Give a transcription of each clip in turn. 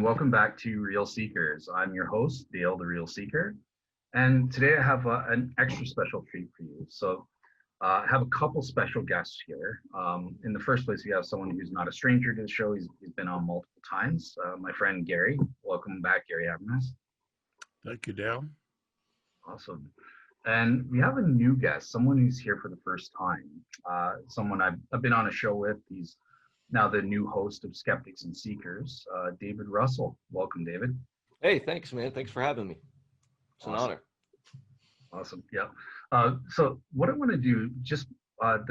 welcome back to Real Seekers. I'm your host, Dale the Real Seeker, and today I have an extra special treat for you. I have a couple special guests here. In the first place, we have someone who's not a stranger to the show. He's been on multiple times. My friend Gary. Welcome back, Gary Habermas. Thank you, Dale. Awesome. And we have a new guest, someone who's here for the first time. Someone I've been on a show with. He's now the new host of Skeptics and Seekers, David Russell. Welcome, David. Hey, thanks, man. Thanks for having me. It's an honor. Awesome. Yeah. So what I want to do,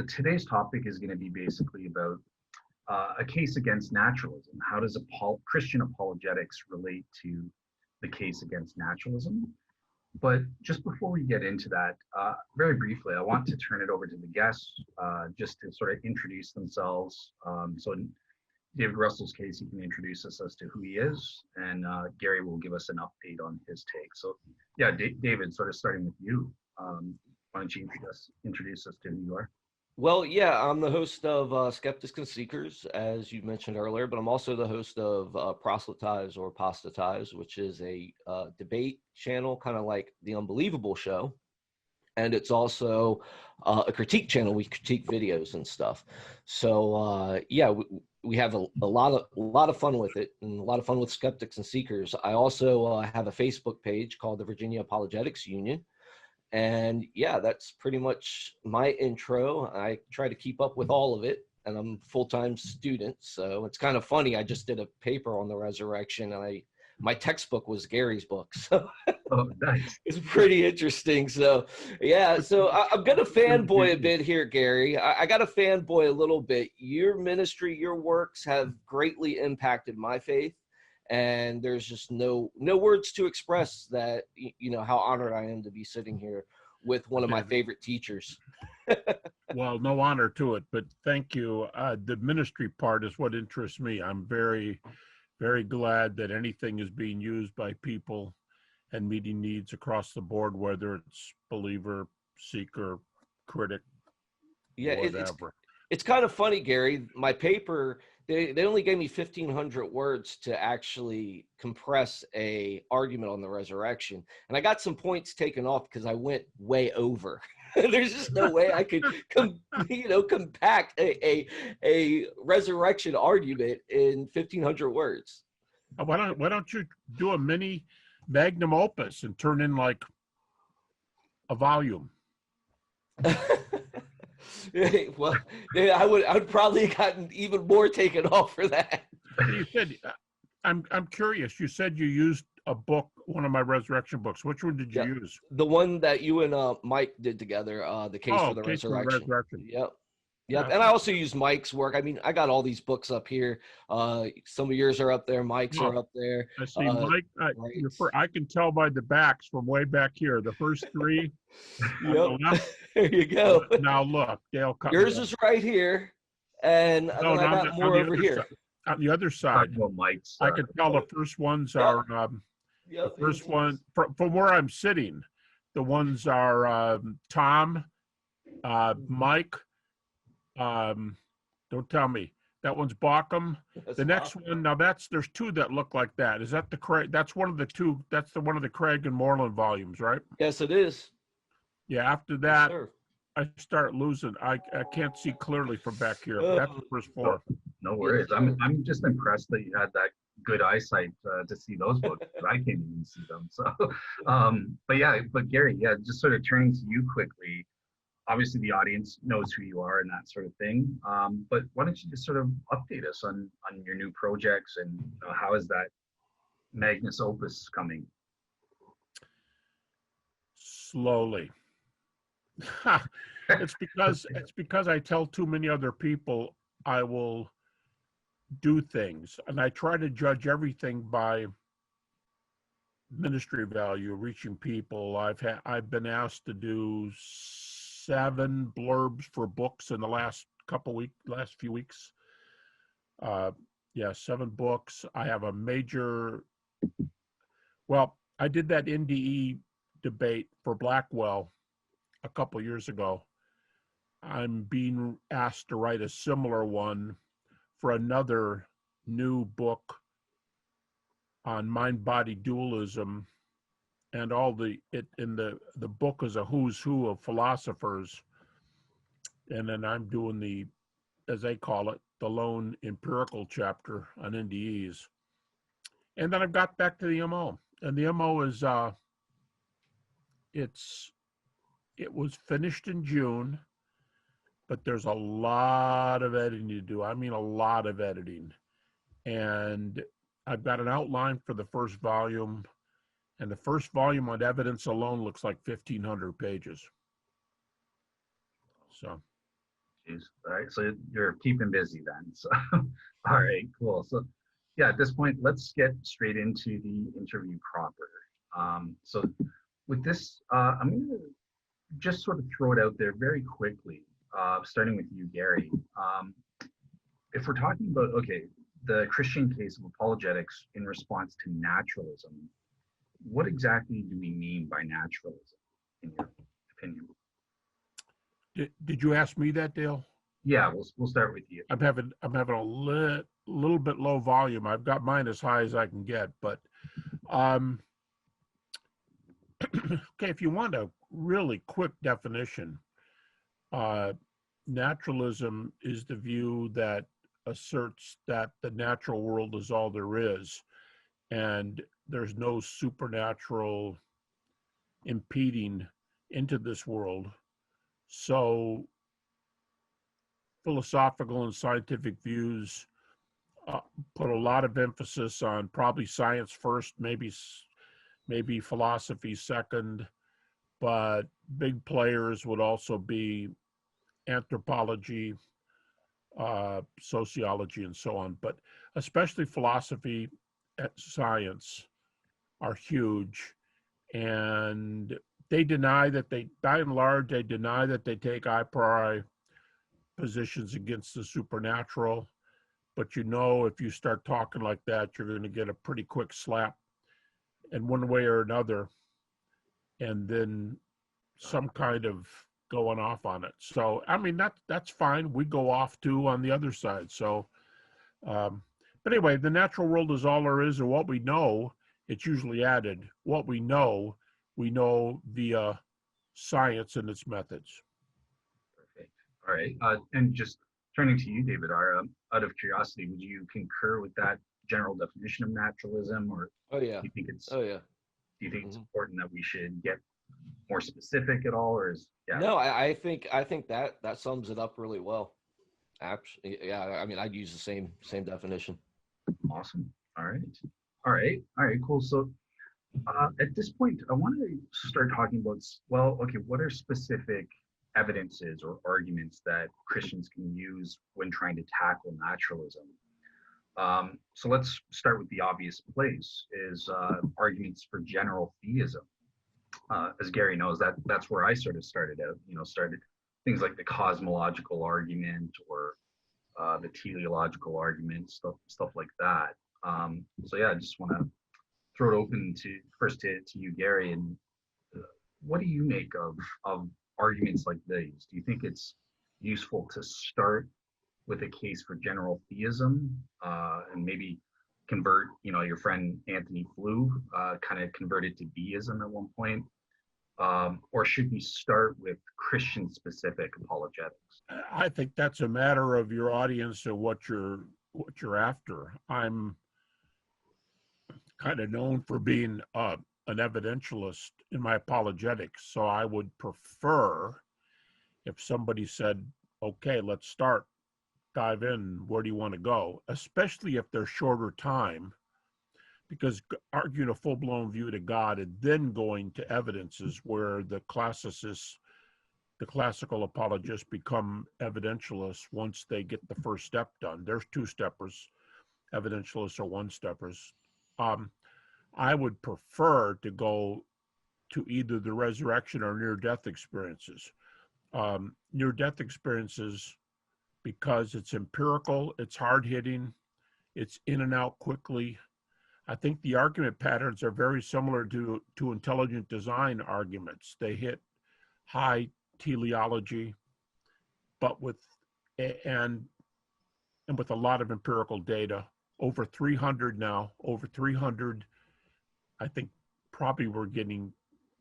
today's topic is going to be basically about a case against naturalism. How does Christian apologetics relate to the case against naturalism? But just before we get into that, very briefly, I want to turn it over to the guests just to sort of introduce themselves. So in David Russell's case, he can introduce us as to who he is, and Gary will give us an update on his take. So yeah, David, sort of starting with you, why don't you introduce us to who you are? Well, yeah, I'm the host of Skeptics and Seekers, as you mentioned earlier, but I'm also the host of Proselytize or Apostatize, which is a debate channel, kind of like the Unbelievable show. And it's also a critique channel. We critique videos and stuff. So yeah, we have a lot of fun with it, and a lot of fun with Skeptics and Seekers. I also have a Facebook page called the Virginia Apologetics Union. And yeah, that's pretty much my intro. I try to keep up with all of it, and I'm a full-time student. So it's kind of funny. I just did a paper on the resurrection, and my textbook was Gary's book. So oh, nice. It's pretty interesting. So yeah, so I'm going to fanboy a bit here, Gary. I got to fanboy a little bit. Your ministry, your works have greatly impacted my faith. And there's just no words to express that, how honored I am to be sitting here with one of my favorite teachers. Well, no honor to it, but thank you. The ministry part is what interests me. I'm very, very glad that anything is being used by people and meeting needs across the board, whether it's believer, seeker, critic, whatever. It's kind of funny, Gary. My paper, they only gave me 1,500 words to actually compress a argument on the resurrection. And I got some points taken off because I went way over. There's just no way I could, compact a resurrection argument in 1,500 words. Why don't you do a mini magnum opus and turn in like a volume? Well, I would probably have gotten even more taken off for that. You said, I'm curious. You said you used a book, one of my resurrection books. Which one did you use? The one that you and Mike did together, the case for the resurrection. Yep. Yep. And I also use Mike's work. I mean, I got all these books up here. Some of yours are up there. Mike's are up there. I see Mike. I can tell by the backs from way back here. The first three. Yep. There you go. Now look, Dale. Yours is right here, and I got more over here. On the other side, I can tell the first ones are the first one from where I'm sitting. The ones are Tom, Mike. Don't tell me that one's Bauckham. The next one, now there's two that look like that. Is that the Craig? That's one of the two. That's one of the Craig and Moreland volumes, right? Yes, it is. Yeah. After that, I start losing. I can't see clearly from back here. That's the first four. No worries. I'm just impressed that you had that good eyesight to see those books. I can't even see them. So, but Gary, just sort of turning to you quickly. Obviously, the audience knows who you are and that sort of thing. But why don't you just sort of update us on your new projects and how is that Magnus Opus coming? Slowly. It's because I tell too many other people I will do things, and I try to judge everything by ministry value, reaching people. I've been asked to do 7 blurbs for books in the last few weeks. 7 books. I have a major. Well, I did that NDE debate for Blackwell a couple years ago. I'm being asked to write a similar one for another new book on mind-body dualism, and all the book is a who's who of philosophers, and then I'm doing the, as they call it, the lone empirical chapter on NDEs. And then I've got back to the MO, and the MO is it was finished in June, but there's a lot of editing to do. I mean, a lot of editing. And I've got an outline for the first volume, and the first volume on evidence alone looks like 1,500 pages. So. Jeez. All right. So you're keeping busy then. So, all right, cool. So, yeah, at this point, let's get straight into the interview proper. So, with this, I'm going to just sort of throw it out there very quickly, starting with you, Gary. If we're talking about, okay, the Christian case of apologetics in response to naturalism, what exactly do we mean by naturalism, in your opinion? Did you ask me that, Dale? Yeah, we'll start with you. I'm having a little bit low volume. I've got mine as high as I can get, but okay, if you want a really quick definition, naturalism is the view that asserts that the natural world is all there is, and there's no supernatural impeding into this world. So philosophical and scientific views put a lot of emphasis on probably science first, maybe philosophy second, but big players would also be anthropology, sociology, and so on. But especially philosophy and science are huge, and they deny that by and large, they deny that they take a priori positions against the supernatural. But if you start talking like that, you're going to get a pretty quick slap in one way or another, and then some kind of going off on it. So, I mean, that's fine. We go off too on the other side. So, but anyway, the natural world is all there is, and what we know, it's usually added, what we know via science and its methods. Perfect. All right. And just turning to you, David, out of curiosity, would you concur with that general definition of naturalism, or Oh yeah. do you think it's Oh yeah. do you think it's important that we should get more specific at all, or is No, I think that sums it up really well. Actually, yeah. I mean, I'd use the same definition. Awesome. All right, cool. So at this point, I want to start talking about, well, okay, what are specific evidences or arguments that Christians can use when trying to tackle naturalism? So let's start with the obvious place, is arguments for general theism. As Gary knows, that's where I sort of started out, started things like the cosmological argument, or the teleological argument, stuff like that. So yeah, I just want to throw it open to you, Gary, and what do you make of arguments like these? Do you think it's useful to start with a case for general theism, and maybe convert, your friend Anthony Flew kind of converted to deism at one point, or should we start with Christian specific apologetics? I think that's a matter of your audience and what you're after. I'm kind of known for being an evidentialist in my apologetics, so I would prefer if somebody said, okay, let's dive in, where do you want to go, especially if they're shorter time, because arguing a full-blown view to God and then going to evidences where the classical apologists become evidentialists once they get the first step done. There's two-steppers, evidentialists are one-steppers. I would prefer to go to either the resurrection or near-death experiences. Near-death experiences, because it's empirical, it's hard-hitting, it's in and out quickly. I think the argument patterns are very similar to intelligent design arguments. They hit high teleology, but with a lot of empirical data. over 300 now, over 300. I think probably we're getting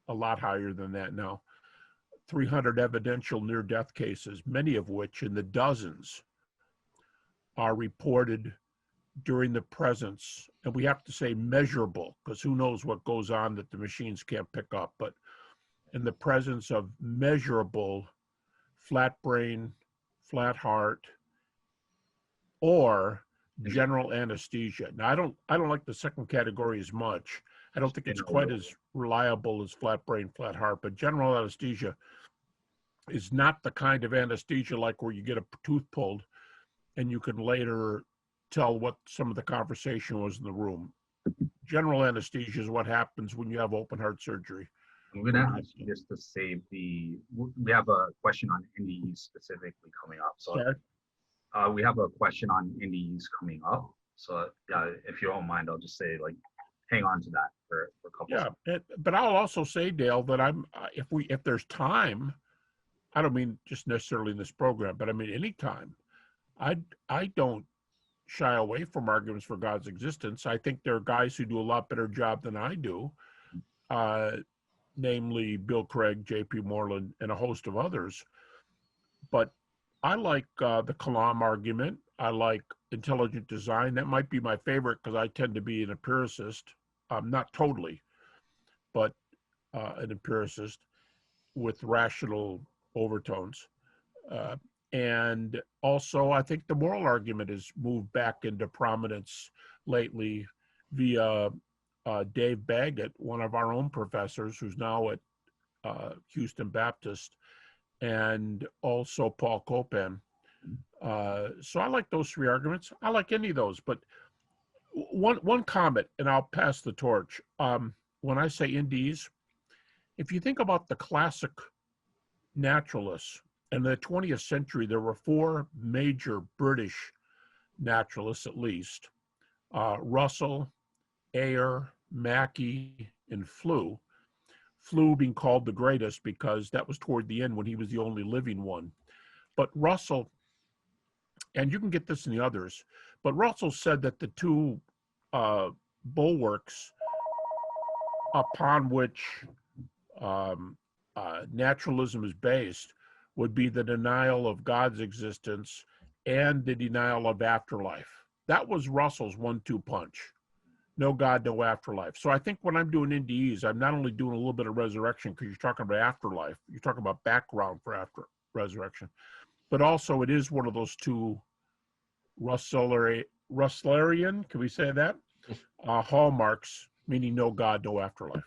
a lot higher than that now. 300 evidential near-death cases, many of which in the dozens are reported during the presence, and we have to say measurable, because who knows what goes on that the machines can't pick up, but in the presence of measurable flat brain, flat heart, or general anesthesia. Now, I don't like the second category as much. I don't think it's quite as reliable as flat brain, flat heart, but general anesthesia is not the kind of anesthesia like where you get a tooth pulled and you can later tell what some of the conversation was in the room. General anesthesia is what happens when you have open heart surgery. I'm going to ask you just to save we have a question on NDEs specifically coming up. So we have a question on NDEs coming up. So yeah, if you don't mind, I'll just say like, hang on to that for a couple Yeah, seconds. but I'll also say, Dale, that if there's time, I don't mean just necessarily in this program, but I mean anytime, I don't shy away from arguments for God's existence. I think there are guys who do a lot better job than I do, namely Bill Craig, J.P. Moreland, and a host of others. But I like the Kalam argument. I like intelligent design. That might be my favorite because I tend to be an empiricist. Not totally, but an empiricist with rational overtones. And also, I think the moral argument has moved back into prominence lately via Dave Baggett, one of our own professors who's now at Houston Baptist, and also Paul Copan. So I like those three arguments. I like any of those, but one comment, and I'll pass the torch. When I say NDEs, if you think about the classic naturalists, in the 20th century, there were four major British naturalists, at least: Russell, Ayer, Mackey, and Flew. Flew being called the greatest because that was toward the end when he was the only living one. But Russell, and you can get this in the others, but Russell said that the two bulwarks upon which naturalism is based would be the denial of God's existence and the denial of afterlife. That was Russell's 1-2 punch. No God, no afterlife. So I think when I'm doing NDEs, I'm not only doing a little bit of resurrection because you're talking about afterlife, you're talking about background for after resurrection, but also it is one of those two Russlerian, can we say that? Hallmarks, meaning no God, no afterlife.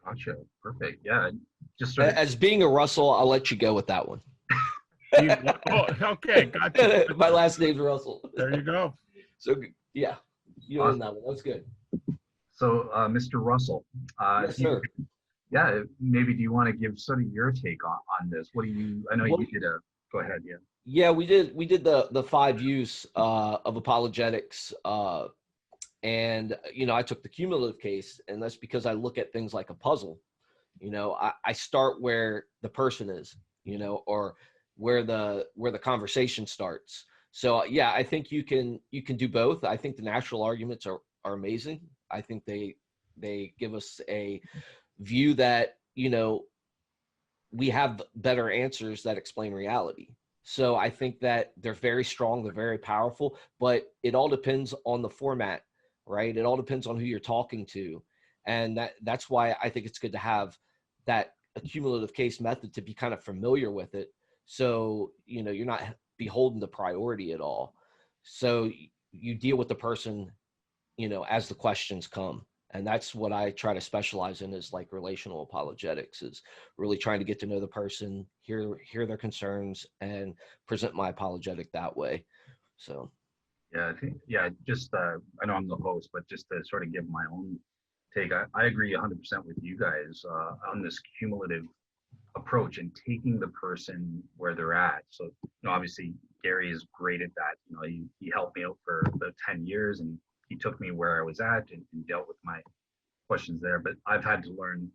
Gotcha. Perfect. Yeah. Just As being a Russell, I'll let you go with that one. Oh, okay, gotcha. My last name's Russell. There you go. So yeah, you own that one. That's good. So, Mr. Russell, Yes, sir. Yeah, maybe do you want to give sort of your take on this? What do you? I know you did a. Go ahead. Yeah. Yeah, we did the 5 views of apologetics, and I took the cumulative case, and that's because I look at things like a puzzle. I start where the person is, or where the conversation starts. So yeah, I think you can do both. I think the natural arguments are amazing. I think they give us a view that we have better answers that explain reality. So I think that they're very strong, they're very powerful, but it all depends on the format, right? It all depends on who you're talking to. And that's why I think it's good to have that accumulative case method to be kind of familiar with it. So, you're not beholden to priority at all. So you deal with the person, as the questions come. And that's what I try to specialize in, is like relational apologetics, is really trying to get to know the person, hear their concerns, and present my apologetic that way. So. Yeah, I think, just, I know I'm the host, but just to sort of give my own take, I agree 100% with you guys on this cumulative approach and taking the person where they're at. So, obviously Gary is great at that. He helped me out for about 10 years and he took me where I was at and dealt with my questions there. But I've had to learn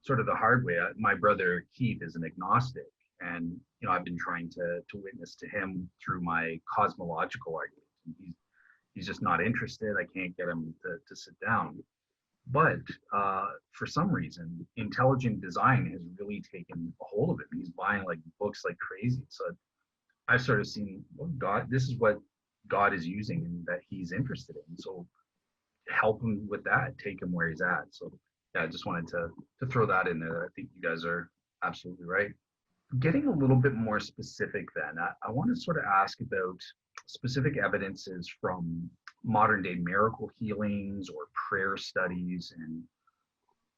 sort of the hard way. My brother Keith is an agnostic, and I've been trying to witness to him through my cosmological arguments. And he's just not interested. I can't get him to sit down. But for some reason, intelligent design has really taken a hold of him. He's buying like books like crazy. So I started seeing, well, God, this is what God is using and that he's interested in. So help him with that, take him where he's at. So yeah, I just wanted to throw that in there. I think you guys are absolutely right. Getting a little bit more specific then, I want to sort of ask about specific evidences from modern day miracle healings or prayer studies and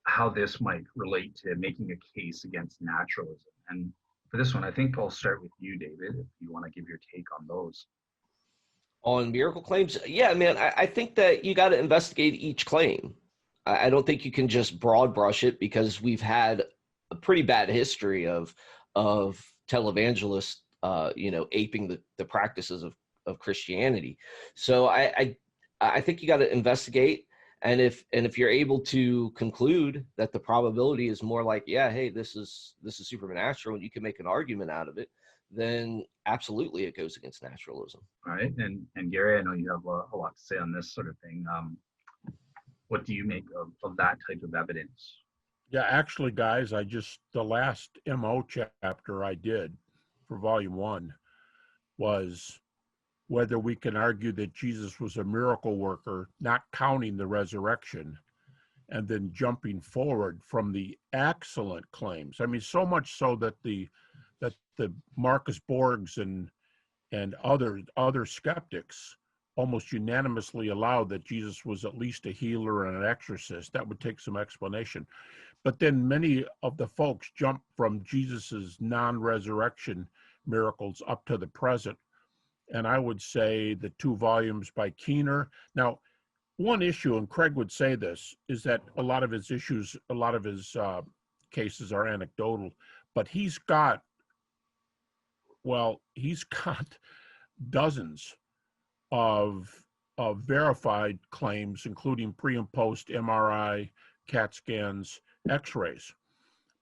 how this might relate to making a case against naturalism. And for this one, I think I'll start with you, David, if you want to give your take on those. On miracle claims, yeah, man, I think that you got to investigate each claim. I don't think you can just broad brush it, because we've had a pretty bad history of televangelists, aping the practices of Christianity. So I think you got to investigate, and if you're able to conclude that the probability is more like, yeah, hey, this is supernatural, and you can make an argument out of it, then absolutely it goes against naturalism. All right, and Gary, I know you have a lot to say on this sort of thing. What do you make of that type of evidence? Yeah, actually, guys, the last MO chapter I did for volume 1 was whether we can argue that Jesus was a miracle worker, not counting the resurrection, and then jumping forward from the excellent claims. I mean, so much so that the Marcus Borgs and other skeptics almost unanimously allowed that Jesus was at least a healer and an exorcist. That would take some explanation. But then many of the folks jump from Jesus's non-resurrection miracles up to the present. And I would say the 2 volumes by Keener. Now, one issue, and Craig would say this, is that a lot of his cases are anecdotal, but he's got dozens of verified claims, including pre and post MRI, CAT scans, X-rays.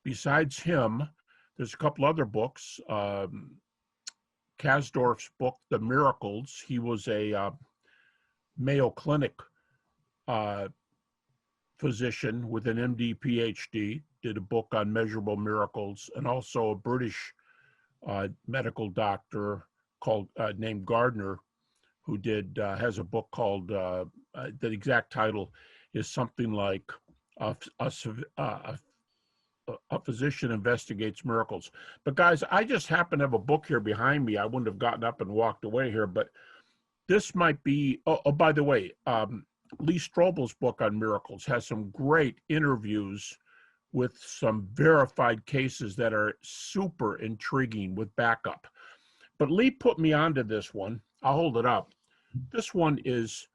Besides him, there's a couple other books. Kasdorf's book, The Miracles. He was a Mayo Clinic physician with an MD PhD, did a book on measurable miracles, and also a British medical doctor named Gardner, who has a book called, the exact title is something like a physician investigates miracles. But guys, I just happen to have a book here behind me. I wouldn't have gotten up and walked away here, but this might be, by the way, Lee Strobel's book on miracles has some great interviews with some verified cases that are super intriguing with backup. But Lee put me onto this one. I'll hold it up. This one is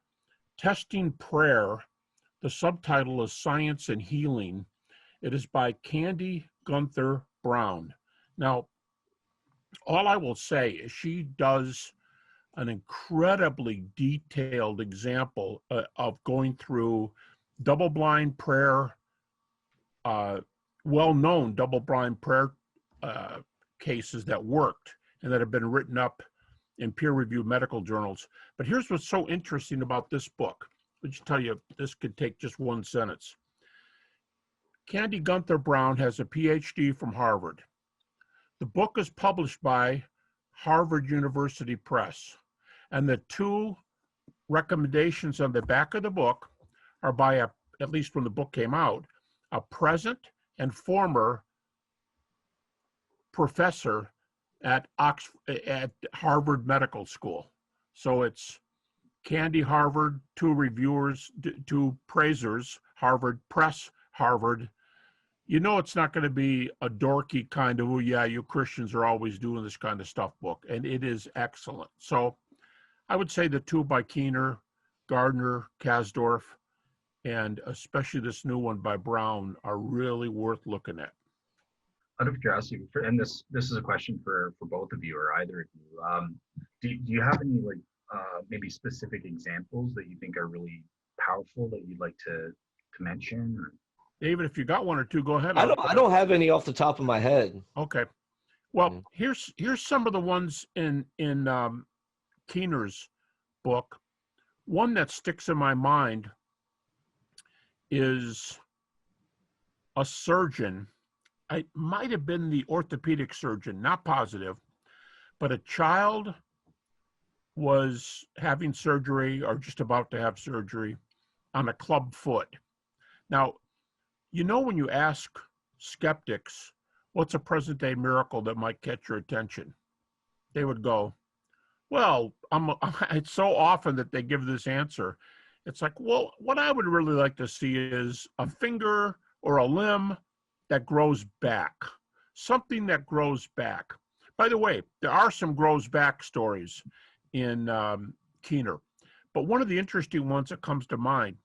Testing Prayer. The subtitle is Science and Healing. It is by Candy Gunther Brown. Now, all I will say is she does an incredibly detailed example of going through double-blind prayer, well-known double-blind prayer cases that worked and that have been written up in peer-reviewed medical journals. But here's what's so interesting about this book. Let me tell you, this could take just one sentence. Candy Gunther Brown has a PhD from Harvard. The book is published by Harvard University Press, and the 2 recommendations on the back of the book are by at least when the book came out, a present and former professor at Harvard Medical School. So it's Candy Harvard, 2 reviewers, 2 praisers, Harvard Press, Harvard. You know it's not going to be a dorky kind of, oh yeah, you Christians are always doing this kind of stuff book, and it is excellent. So I would say the 2 by Keener, Gardner, Kasdorf, and especially this new one by Brown are really worth looking at. Out of curiosity, and this is a question for both of you or either of you. Do you have any maybe specific examples that you think are really powerful that you'd like to mention? Or? David, if you got 1 or 2, go ahead. I don't have any off the top of my head. Okay. Well, here's some of the ones in Keener's book. one that sticks in my mind is a surgeon. It might have been the orthopedic surgeon, not positive, but a child was having surgery or just about to have surgery on a club foot. Now, when you ask skeptics, what's a present day miracle that might catch your attention? They would go, well, it's so often that they give this answer. It's like, well, what I would really like to see is a finger or a limb that grows back, something that grows back. By the way, there are some grows back stories in Keener, but one of the interesting ones that comes to mind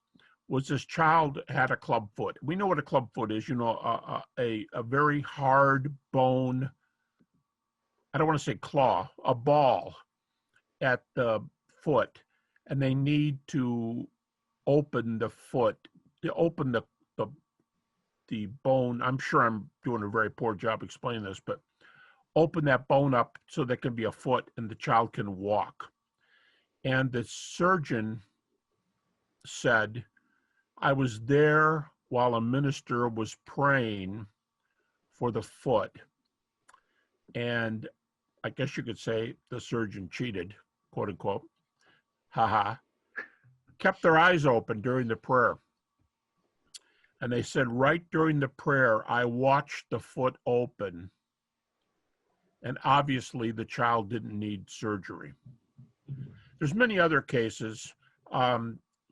was this child had a club foot. We know what a club foot is, a very hard bone, I don't want to say claw, a ball at the foot, and they need to open the foot, open the bone. I'm sure I'm doing a very poor job explaining this, but open that bone up so there can be a foot and the child can walk. And the surgeon said, I was there while a minister was praying for the foot. And I guess you could say the surgeon cheated, quote unquote. Haha. Kept their eyes open during the prayer. And they said, right during the prayer, I watched the foot open. And obviously the child didn't need surgery. There's many other cases,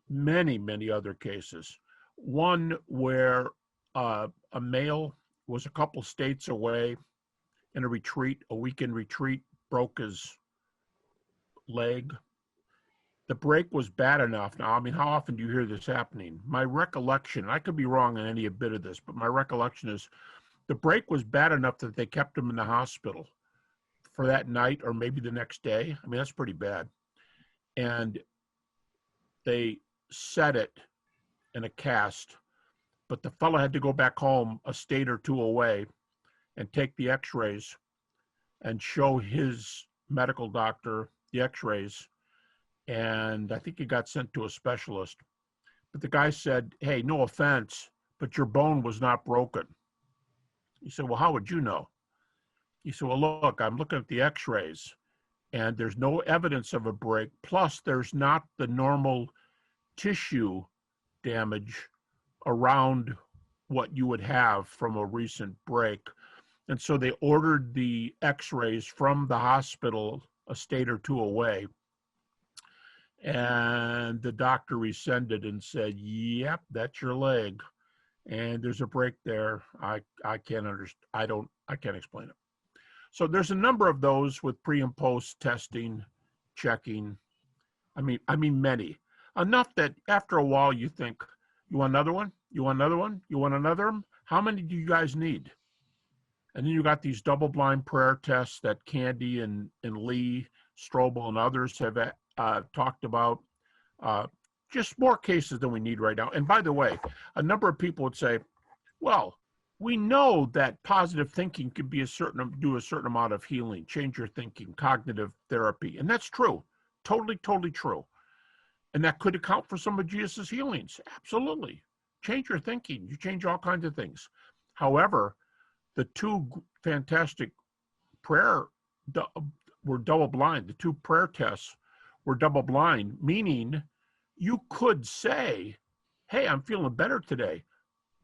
many other cases. One where a male was a couple states away in a retreat, a weekend retreat, broke his leg. The break was bad enough. Now, I mean, how often do you hear this happening? My recollection, I could be wrong on any bit of this, but my recollection is the break was bad enough that they kept him in the hospital for that night or maybe the next day. I mean, that's pretty bad. And they set it in a cast, but the fellow had to go back home a state or two away and take the x-rays and show his medical doctor the x-rays. And I think he got sent to a specialist. But the guy said, hey, no offense, but your bone was not broken. He said, well, how would you know? He said, well, look, I'm looking at the x-rays and there's no evidence of a break. Plus, there's not the normal tissue damage around what you would have from a recent break. And so they ordered the x-rays from the hospital a state or two away. And the doctor rescinded and said, yep, that's your leg. And there's a break there. I can't understand. I can't explain it. So there's a number of those with pre and post testing, checking. I mean, many. Enough that after a while you think, you want another one? You want another one? You want another one? How many do you guys need? And then you got these double-blind prayer tests that Candy and Lee Strobel and others have talked about. Just more cases than we need right now. And by the way, a number of people would say, well, we know that positive thinking can be do a certain amount of healing, change your thinking, cognitive therapy. And that's true. Totally true. And that could account for some of Jesus' healings. Absolutely. Change your thinking. You change all kinds of things. However, the two fantastic prayer were double blind. The two prayer tests were double blind, meaning you could say, hey, I'm feeling better today.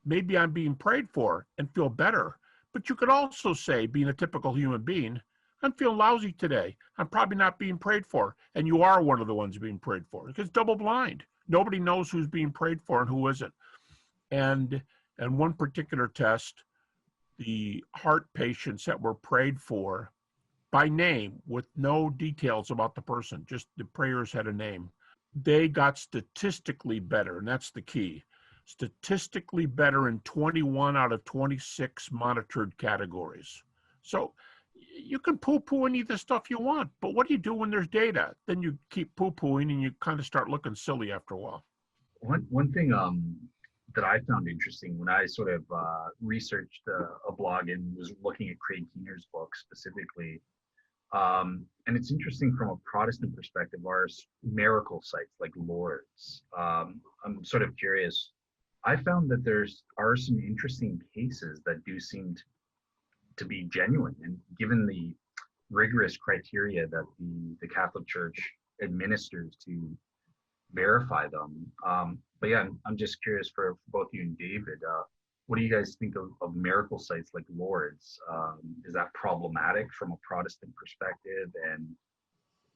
Maybe I'm being prayed for and feel better. But you could also say, being a typical human being, I'm feeling lousy today. I'm probably not being prayed for. And you are one of the ones being prayed for. Because double blind. Nobody knows who's being prayed for and who isn't. And one particular test, the heart patients that were prayed for by name with no details about the person, just the prayers had a name, they got statistically better. And that's the key. Statistically better in 21 out of 26 monitored categories. So you can poo-poo any of the stuff you want, but what do you do when there's data? Then you keep poo-pooing and you kind of start looking silly after a while. One thing that I found interesting when I sort of researched a blog and was looking at Craig Keener's book specifically, And it's interesting from a Protestant perspective, are miracle sites like Lourdes. I'm sort of curious. I found that are some interesting cases that do seem to be genuine, and given the rigorous criteria that the Catholic Church administers to verify them. But yeah, I'm just curious for both you and David. What do you guys think of miracle sites like Lourdes? Is that problematic from a Protestant perspective? And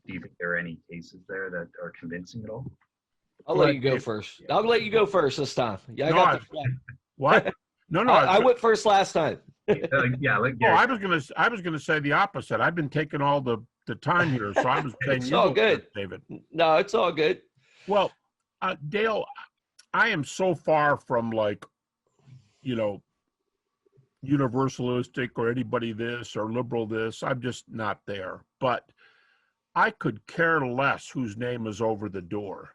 do you think there are any cases there that are convincing at all? I'll let you go first. I'll let you go first this time. Yeah, I got the what? No, I went first last time. Yeah, like I was gonna say the opposite. I've been taking all the time here, so I was saying It's all good, David. No, it's all good. Well, Dale, I am so far from universalistic or anybody this or liberal this. I'm just not there. But I could care less whose name is over the door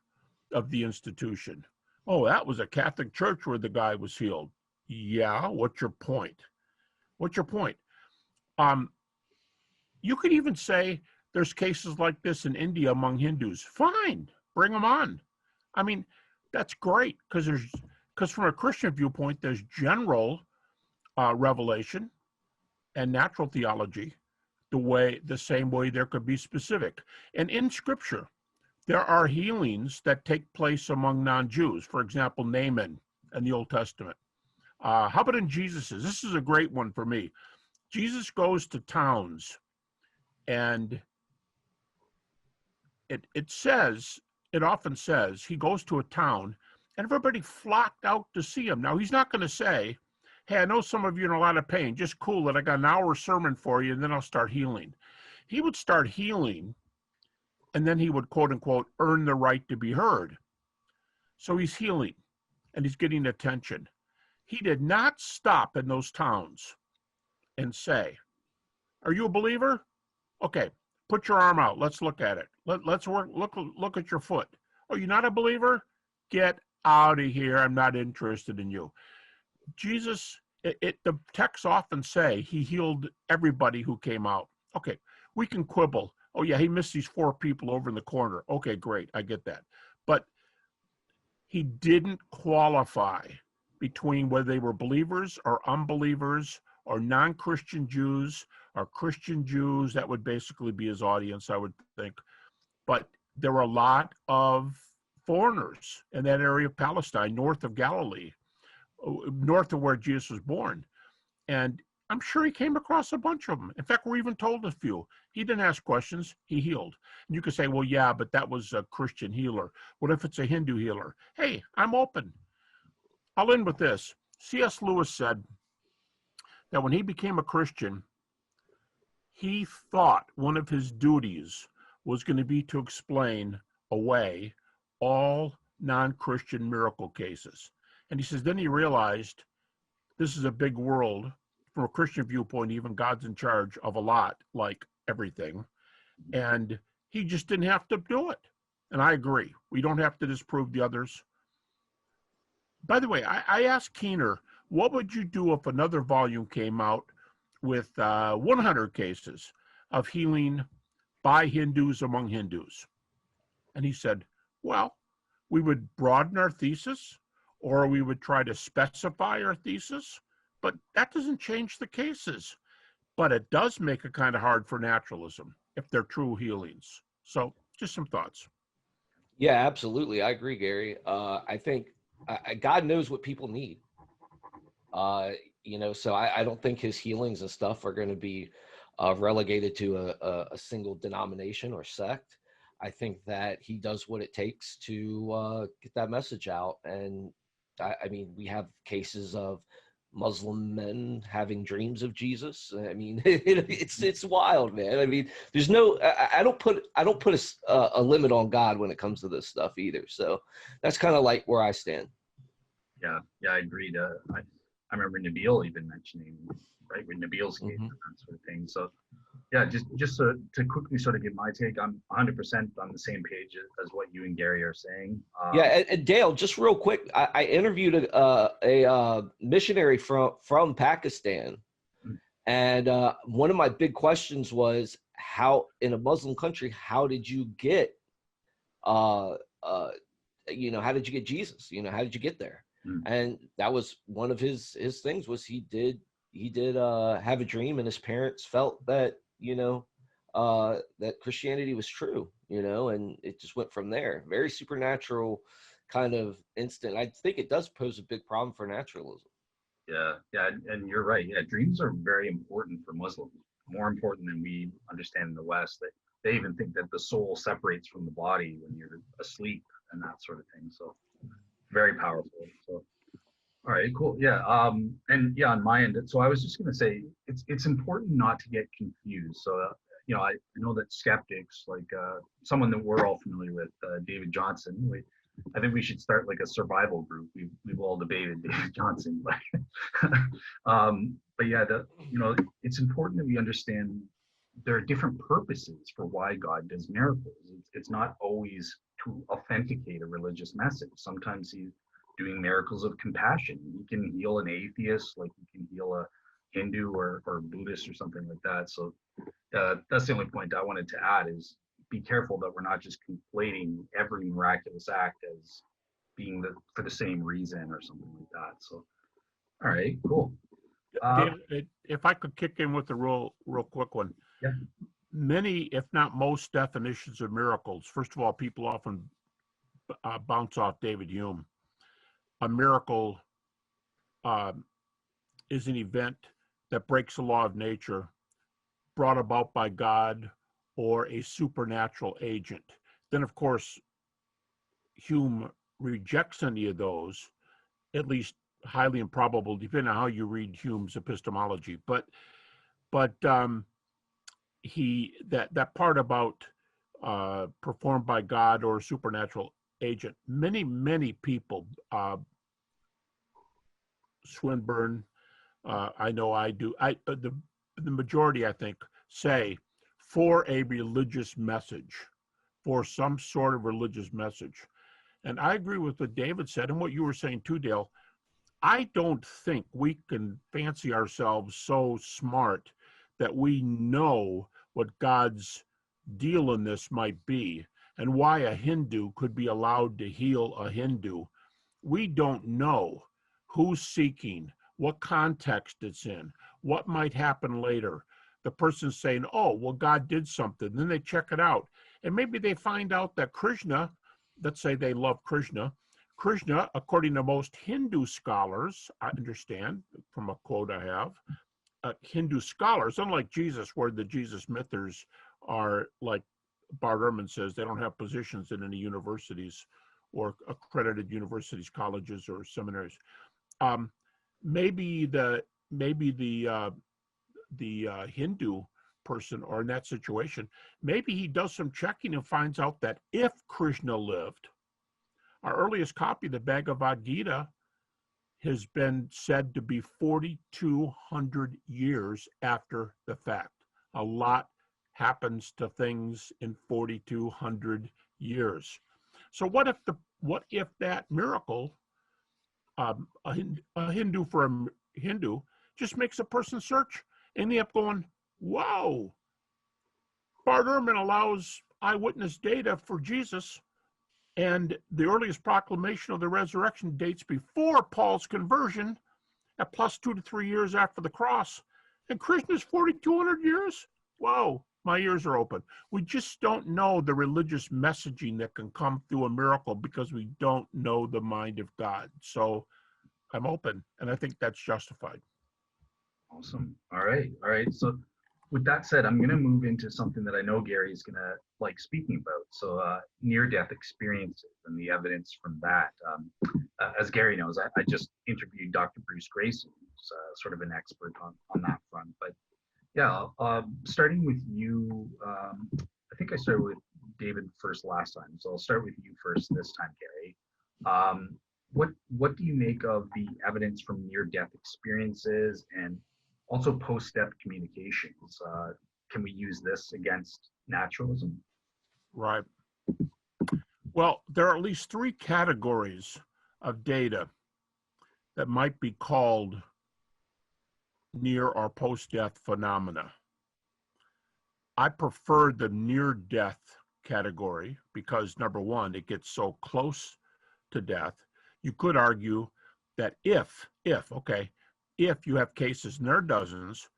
of the institution. Oh, that was a Catholic church where the guy was healed. Yeah, what's your point? What's your point? You could even say there's cases like this in India among Hindus. Fine, bring them on. I mean, that's great because from a Christian viewpoint, there's general revelation and natural theology, the same way there could be specific. And in Scripture, there are healings that take place among non-Jews. For example, Naaman in the Old Testament. How about in Jesus's? This is a great one for me. Jesus goes to towns, and it often says he goes to a town, and everybody flocked out to see him. Now, he's not going to say, hey, I know some of you are in a lot of pain. Just cool it. I got an hour sermon for you, and then I'll start healing. He would start healing, and then he would, quote unquote, earn the right to be heard. So he's healing, and he's getting attention. He did not stop in those towns and say, are you a believer? Okay, put your arm out. Let's look at it. Let's look at your foot. Oh, you're not a believer? Get out of here. I'm not interested in you. Jesus, the texts often say he healed everybody who came out. Okay, we can quibble. Oh yeah, he missed these 4 people over in the corner. Okay, great, I get that. But he didn't qualify between whether they were believers or unbelievers or non-Christian Jews or Christian Jews. That would basically be his audience, I would think. But there were a lot of foreigners in that area of Palestine, north of Galilee, north of where Jesus was born. And I'm sure he came across a bunch of them. In fact, we're even told a few. He didn't ask questions, he healed. And you could say, well, yeah, but that was a Christian healer. What if it's a Hindu healer? Hey, I'm open. I'll end with this. C.S. Lewis said that when he became a Christian, he thought one of his duties was going to be to explain away all non-Christian miracle cases. And he says, then he realized this is a big world. From a Christian viewpoint, even God's in charge of a lot, like everything. And he just didn't have to do it. And I agree. We don't have to disprove the others. By the way, I asked Keener, what would you do if another volume came out with 100 cases of healing by Hindus among Hindus? And he said, well, we would broaden our thesis, or we would try to specify our thesis, but that doesn't change the cases. But it does make it kind of hard for naturalism if they're true healings. So just some thoughts. Yeah, absolutely. I agree, Gary. I think God knows what people need. So I don't think his healings and stuff are going to be relegated to a single denomination or sect. I think that he does what it takes to get that message out. And I mean, we have cases of Muslim men having dreams of Jesus. I mean, it's wild, man. I mean, there's no, I don't put a limit on God when it comes to this stuff either. So that's kind of like where I stand. Yeah, I agreed. I remember Nabil even mentioning, right, with Nabil's case and that sort of thing. So yeah, just to quickly sort of give my take, I'm 100% on the same page as what you and Gary are saying. Yeah, and Dale, just real quick, I interviewed a missionary from Pakistan, And one of my big questions was, how in a Muslim country, how did you get, how did you get Jesus? How did you get there? Mm. And that was one of his things, was he did have a dream, and his parents felt that, that Christianity was true, and it just went from there. Very supernatural kind of instant. I think it does pose a big problem for naturalism. Yeah, and you're right. Yeah, dreams are very important for Muslims, more important than we understand in the West. They even think that the soul separates from the body when you're asleep and that sort of thing. So very powerful. So all right, cool. Yeah. And yeah, on my end, so I was just gonna say it's important not to get confused. So I know that skeptics, like someone that we're all familiar with, David Johnson. I think we should start like a survival group. We've all debated David Johnson, but yeah, it's important that we understand there are different purposes for why God does miracles. It's not always to authenticate a religious message. Sometimes he's doing miracles of compassion. He can heal an atheist, like he can heal a Hindu or Buddhist or something like that. So that's the only point I wanted to add, is be careful that we're not just conflating every miraculous act as being for the same reason or something like that. So, all right, cool. David, if I could kick in with a real quick one. Yeah. Many, if not most, definitions of miracles. First of all, people often bounce off David Hume. A miracle is an event that breaks the law of nature, brought about by God or a supernatural agent. Then, of course, Hume rejects any of those, at least highly improbable, depending on how you read Hume's epistemology. But that part about performed by God or supernatural agent, many people, Swinburne, I know I do, the majority, I think, say for a religious message, for some sort of religious message. And I agree with what David said and what you were saying too, Dale. I don't think we can fancy ourselves so smart that we know what God's deal in this might be and why a Hindu could be allowed to heal a Hindu. We don't know who's seeking, what context it's in, what might happen later. The person's saying, oh, well, God did something. Then they check it out. And maybe they find out that Krishna, let's say they love Krishna, according to most Hindu scholars, I understand from a quote I have, Hindu scholars, unlike Jesus, where the Jesus mythers are, like Bart Ehrman says, they don't have positions in any universities or accredited universities, colleges, or seminaries. Maybe the Hindu person, or in that situation, maybe he does some checking and finds out that if Krishna lived, our earliest copy of the Bhagavad Gita has been said to be 4,200 years after the fact. A lot happens to things in 4,200 years. So what if that miracle, a Hindu for a Hindu, just makes a person search and they end up going, whoa, Bart Ehrman allows eyewitness data for Jesus, and the earliest proclamation of the resurrection dates before Paul's conversion at plus 2 to 3 years after the cross. And Krishna's 4,200 years? Whoa, my ears are open. We just don't know the religious messaging that can come through a miracle because we don't know the mind of God. So I'm open, and I think that's justified. Awesome. All right. So with that said, I'm going to move into something that I know Gary is going to like speaking about. So near-death experiences and the evidence from that. As Gary knows, I just interviewed Dr. Bruce Grayson, who's sort of an expert on that front. But yeah, starting with you, I think I started with David first last time, so I'll start with you first this time, Gary. What do you make of the evidence from near-death experiences and also post-death communications? Can we use this against naturalism? Right. Well, there are at least 3 categories of data that might be called near or post-death phenomena. I prefer the near-death category because, number one, it gets so close to death. You could argue that if you have cases, and there are dozens,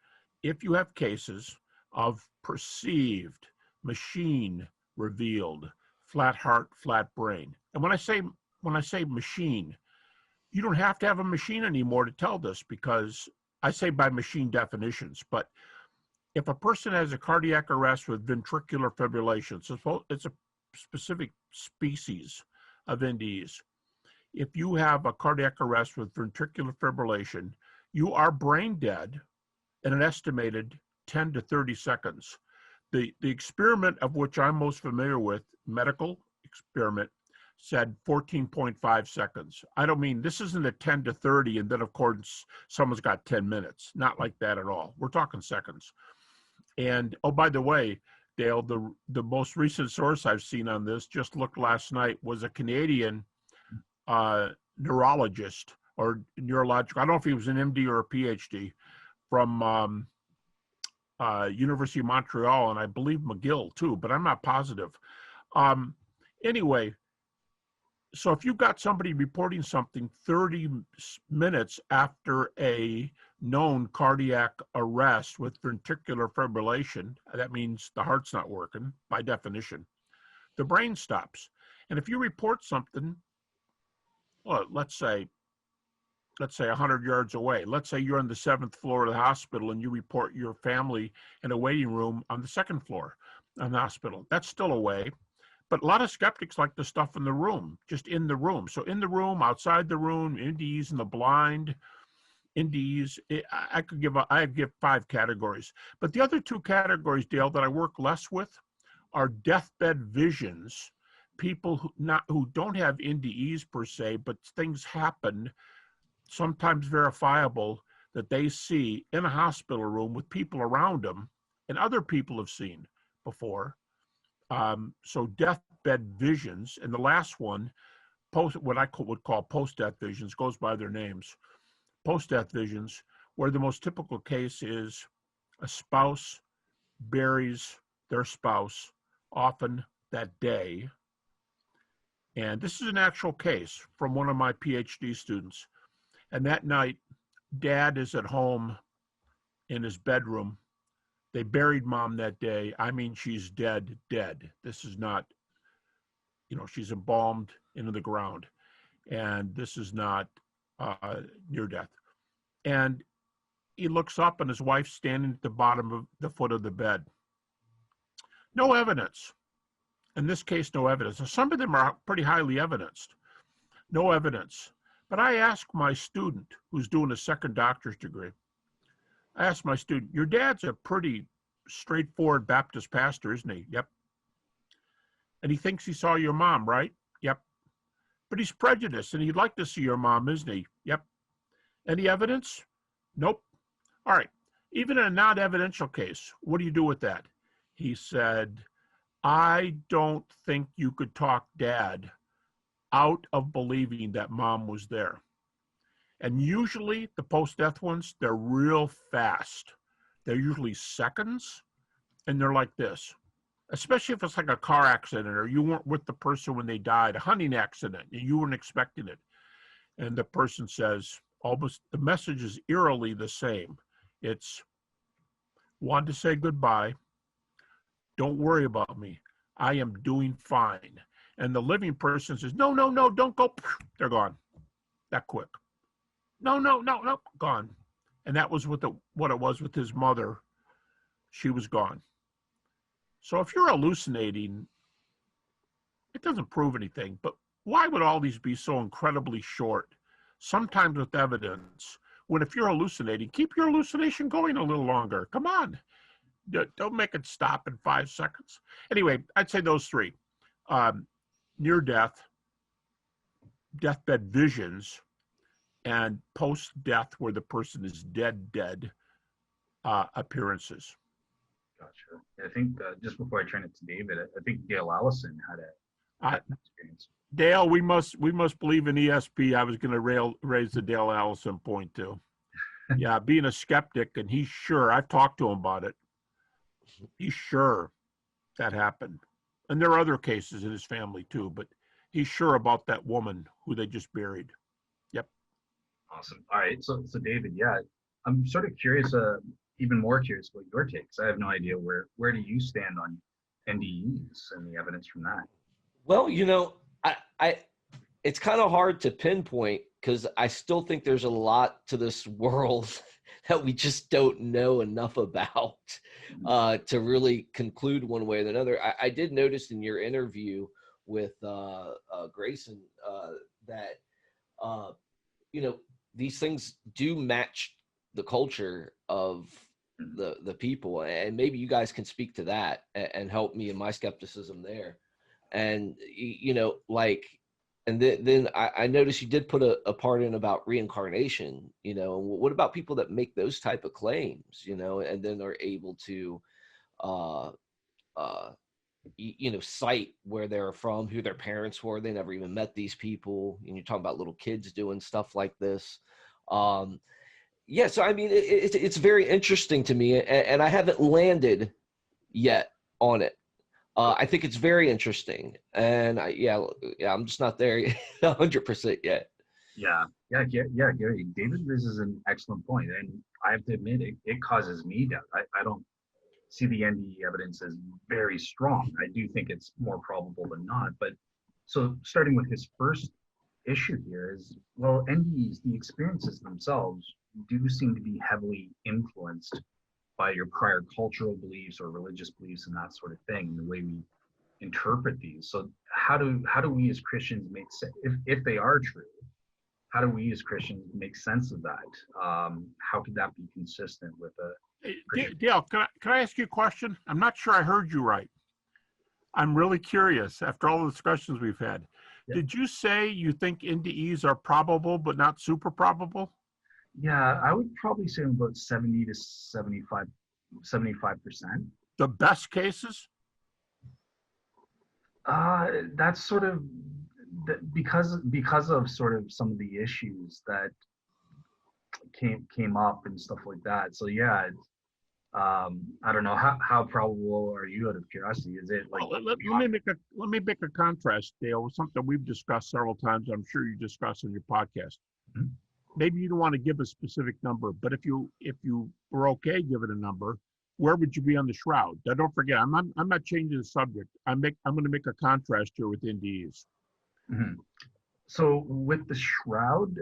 if you have cases of perceived, machine revealed, flat heart, flat brain. And when I say machine, you don't have to have a machine anymore to tell this, because I say by machine definitions, but if a person has a cardiac arrest with ventricular fibrillation, so it's a specific species of NDEs. If you have a cardiac arrest with ventricular fibrillation, you are brain dead in an estimated 10 to 30 seconds. The experiment of which I'm most familiar with, medical experiment, said 14.5 seconds. I don't mean, this isn't a 10 to 30 and then of course someone's got 10 minutes. Not like that at all. We're talking seconds. And oh, by the way, Dale, the most recent source I've seen on this, just looked last night, was a Canadian neurologist or neurological, I don't know if he was an MD or a PhD, from University of Montreal, and I believe McGill too, but I'm not positive. Anyway, so if you've got somebody reporting something 30 minutes after a known cardiac arrest with ventricular fibrillation, that means the heart's not working by definition. The brain stops. And if you report something, well, let's say 100 yards away. Let's say you're on the 7th floor of the hospital and you report your family in a waiting room on the 2nd floor of the hospital. That's still away. But a lot of skeptics like the stuff in the room, just in the room. So in the room, outside the room, NDEs in the blind, NDEs, I give 5 categories. But the other 2 categories, Dale, that I work less with are deathbed visions. People who don't have NDEs per se, but things happen, sometimes verifiable, that they see in a hospital room with people around them and other people have seen before. So deathbed visions, and the last one, what I would call post-death visions, goes by their names. Post-death visions, where the most typical case is a spouse buries their spouse, often that day. And this is an actual case from one of my PhD students. And that night, dad is at home in his bedroom. They buried mom that day. I mean, she's dead. This is not, she's embalmed into the ground. And this is not near death. And he looks up and his wife's standing at the bottom of the foot of the bed. No evidence. In this case, no evidence. Now, some of them are pretty highly evidenced. No evidence. But I asked my student, who's doing a 2nd doctor's degree, I asked my student, your dad's a pretty straightforward Baptist pastor, isn't he? Yep. And he thinks he saw your mom, right? Yep. But he's prejudiced and he'd like to see your mom, isn't he? Yep. Any evidence? Nope. All right. Even in a non-evidential case, what do you do with that? He said, I don't think you could talk dad out of believing that mom was there. And usually the post-death ones, they're real fast. They're usually seconds, and they're like this. Especially if it's like a car accident or you weren't with the person when they died, a hunting accident, and you weren't expecting it. And the person says, almost, the message is eerily the same. It's, want to say goodbye. Don't worry about me. I am doing fine. And the living person says, no, don't go. They're gone. That quick. No, gone. And that was what it was with his mother. She was gone. So if you're hallucinating, it doesn't prove anything. But why would all these be so incredibly short? Sometimes with evidence. When if you're hallucinating, keep your hallucination going a little longer. Come on. Don't make it stop in 5 seconds. Anyway, I'd say those 3. Near death, deathbed visions, and post-death where the person is dead appearances. Gotcha. I think just before I turn it to David, I think Dale Allison had an experience. Dale, we must believe in ESP. I was going to raise the Dale Allison point too. Yeah, being a skeptic, and he's sure. I've talked to him about it. He's sure that happened. And there are other cases in his family too, but he's sure about that woman who they just buried. Yep. Awesome. All right. So David, yeah, I'm sort of curious, even more curious about your takes. I have no idea where do you stand on NDEs and the evidence from that. Well, I it's kind of hard to pinpoint because I still think there's a lot to this world that we just don't know enough about to really conclude one way or another. I did notice in your interview with Grayson that these things do match the culture of the people, and maybe you guys can speak to that and help me in my skepticism there. And and then I noticed you did put a part in about reincarnation, and what about people that make those type of claims, and then are able to uh uh cite where they're from, who their parents were, they never even met these people, and you're talking about little kids doing stuff like this. Yeah, so I mean, it's very interesting to me, and I haven't landed yet on it. I think it's very interesting, and I'm just not there 100% yet. Yeah, Gary. David raises an excellent point, and I have to admit, it causes me doubt. I don't see the NDE evidence as very strong. I do think it's more probable than not. But so starting with his first issue here is, well, NDEs, the experiences themselves, do seem to be heavily influenced by your prior cultural beliefs or religious beliefs and that sort of thing, and the way we interpret these. So how do we as Christians make sense, if they are true, how do we as Christians make sense of that? How could that be consistent with a Christian? Dale, can I ask you a question? I'm not sure I heard you right. I'm really curious after all the discussions we've had. Yeah. Did you say you think NDEs are probable but not super probable? Yeah, I would probably say about 70 to 75%. The best cases? That's sort of because of sort of some of the issues that came up and stuff like that. So yeah, I don't know how probable are you, out of curiosity? Is it like Well, let me make a contrast, Dale, with something we've discussed several times. I'm sure you discussed on your podcast. Mhm. Maybe you don't want to give a specific number, but if you were okay giving a number, where would you be on the shroud? Now, don't forget, I'm not changing the subject. I'm going to make a contrast here with NDEs. Mhm. So with the shroud,